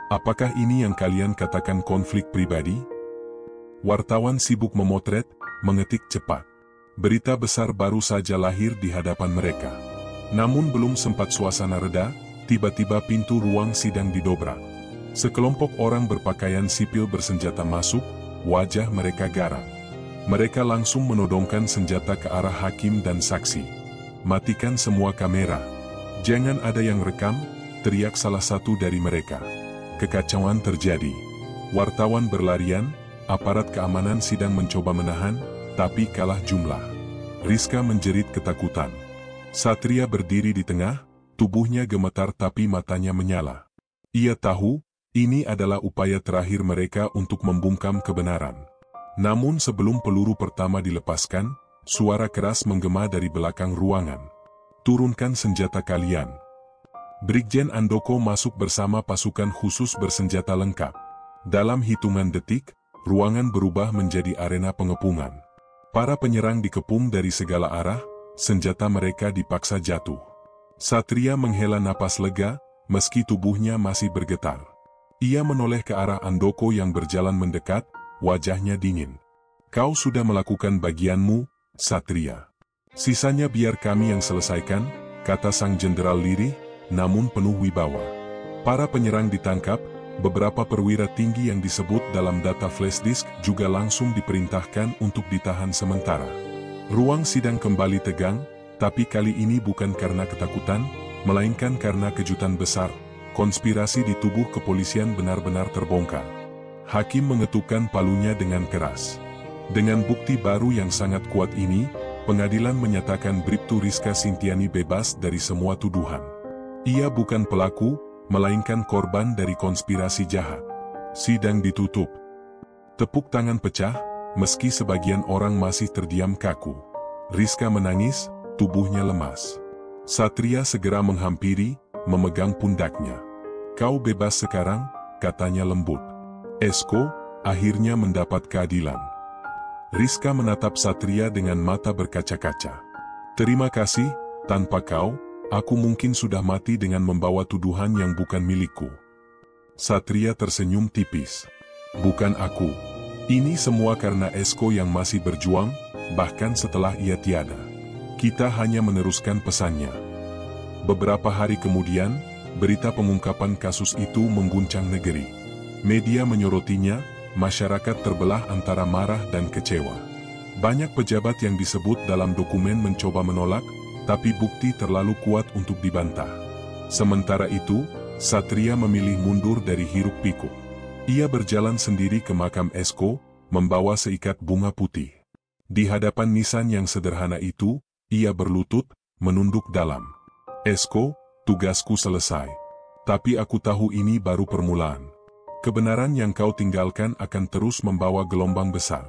Apakah ini yang kalian katakan konflik pribadi? Wartawan sibuk memotret, mengetik cepat. Berita besar baru saja lahir di hadapan mereka. Namun belum sempat suasana reda, tiba-tiba pintu ruang sidang didobrak. Sekelompok orang berpakaian sipil bersenjata masuk, wajah mereka garang. Mereka langsung menodongkan senjata ke arah hakim dan saksi. Matikan semua kamera. Jangan ada yang rekam, teriak salah satu dari mereka. Kekacauan terjadi. Wartawan berlarian, aparat keamanan sedang mencoba menahan, tapi kalah jumlah. Rizka menjerit ketakutan. Satria berdiri di tengah, tubuhnya gemetar tapi matanya menyala. Ia tahu, ini adalah upaya terakhir mereka untuk membungkam kebenaran. Namun sebelum peluru pertama dilepaskan, suara keras menggema dari belakang ruangan. Turunkan senjata kalian. Brigjen Andoko masuk bersama pasukan khusus bersenjata lengkap. Dalam hitungan detik, ruangan berubah menjadi arena pengepungan. Para penyerang dikepung dari segala arah, senjata mereka dipaksa jatuh. Satria menghela napas lega, meski tubuhnya masih bergetar. Ia menoleh ke arah Andoko yang berjalan mendekat, wajahnya dingin. Kau sudah melakukan bagianmu, Satria. Sisanya biar kami yang selesaikan, kata sang jenderal lirih, namun penuh wibawa. Para penyerang ditangkap, beberapa perwira tinggi yang disebut dalam data flashdisk juga langsung diperintahkan untuk ditahan sementara. Ruang sidang kembali tegang, tapi kali ini bukan karena ketakutan, melainkan karena kejutan besar. Konspirasi di tubuh kepolisian benar-benar terbongkar. Hakim mengetukkan palunya dengan keras. Dengan bukti baru yang sangat kuat ini, pengadilan menyatakan Bribtu Rizka Sintiani bebas dari semua tuduhan. Ia bukan pelaku, melainkan korban dari konspirasi jahat. Sidang ditutup. Tepuk tangan pecah, meski sebagian orang masih terdiam kaku. Rizka menangis, tubuhnya lemas. Satria segera menghampiri, memegang pundaknya. Kau bebas sekarang, katanya lembut. Esko, akhirnya mendapat keadilan. Rizka menatap Satria dengan mata berkaca-kaca. Terima kasih, tanpa kau, aku mungkin sudah mati dengan membawa tuduhan yang bukan milikku. Satria tersenyum tipis. Bukan aku. Ini semua karena Esko yang masih berjuang, bahkan setelah ia tiada. Kita hanya meneruskan pesannya. Beberapa hari kemudian, berita pengungkapan kasus itu mengguncang negeri. Media menyorotinya, masyarakat terbelah antara marah dan kecewa. Banyak pejabat yang disebut dalam dokumen mencoba menolak, tapi bukti terlalu kuat untuk dibantah. Sementara itu, Satria memilih mundur dari hiruk-pikuk. Ia berjalan sendiri ke makam Esko, membawa seikat bunga putih. Di hadapan nisan yang sederhana itu, ia berlutut, menunduk dalam. Esko, tugasku selesai. Tapi aku tahu ini baru permulaan. Kebenaran yang kau tinggalkan akan terus membawa gelombang besar.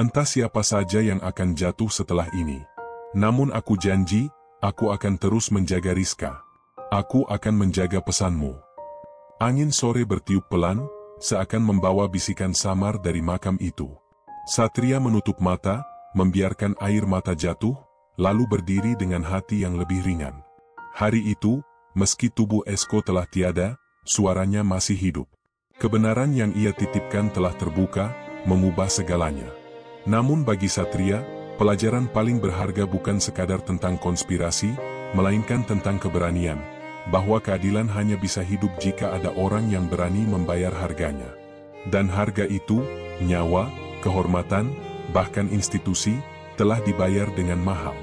Entah siapa saja yang akan jatuh setelah ini. Namun aku janji, aku akan terus menjaga Rizka. Aku akan menjaga pesanmu. Angin sore bertiup pelan, seakan membawa bisikan samar dari makam itu. Satria menutup mata, membiarkan air mata jatuh, lalu berdiri dengan hati yang lebih ringan. Hari itu, meski tubuh Esko telah tiada, suaranya masih hidup. Kebenaran yang ia titipkan telah terbuka, mengubah segalanya. Namun bagi Satria, pelajaran paling berharga bukan sekadar tentang konspirasi, melainkan tentang keberanian, bahwa keadilan hanya bisa hidup jika ada orang yang berani membayar harganya. Dan harga itu, nyawa, kehormatan, bahkan institusi, telah dibayar dengan mahal.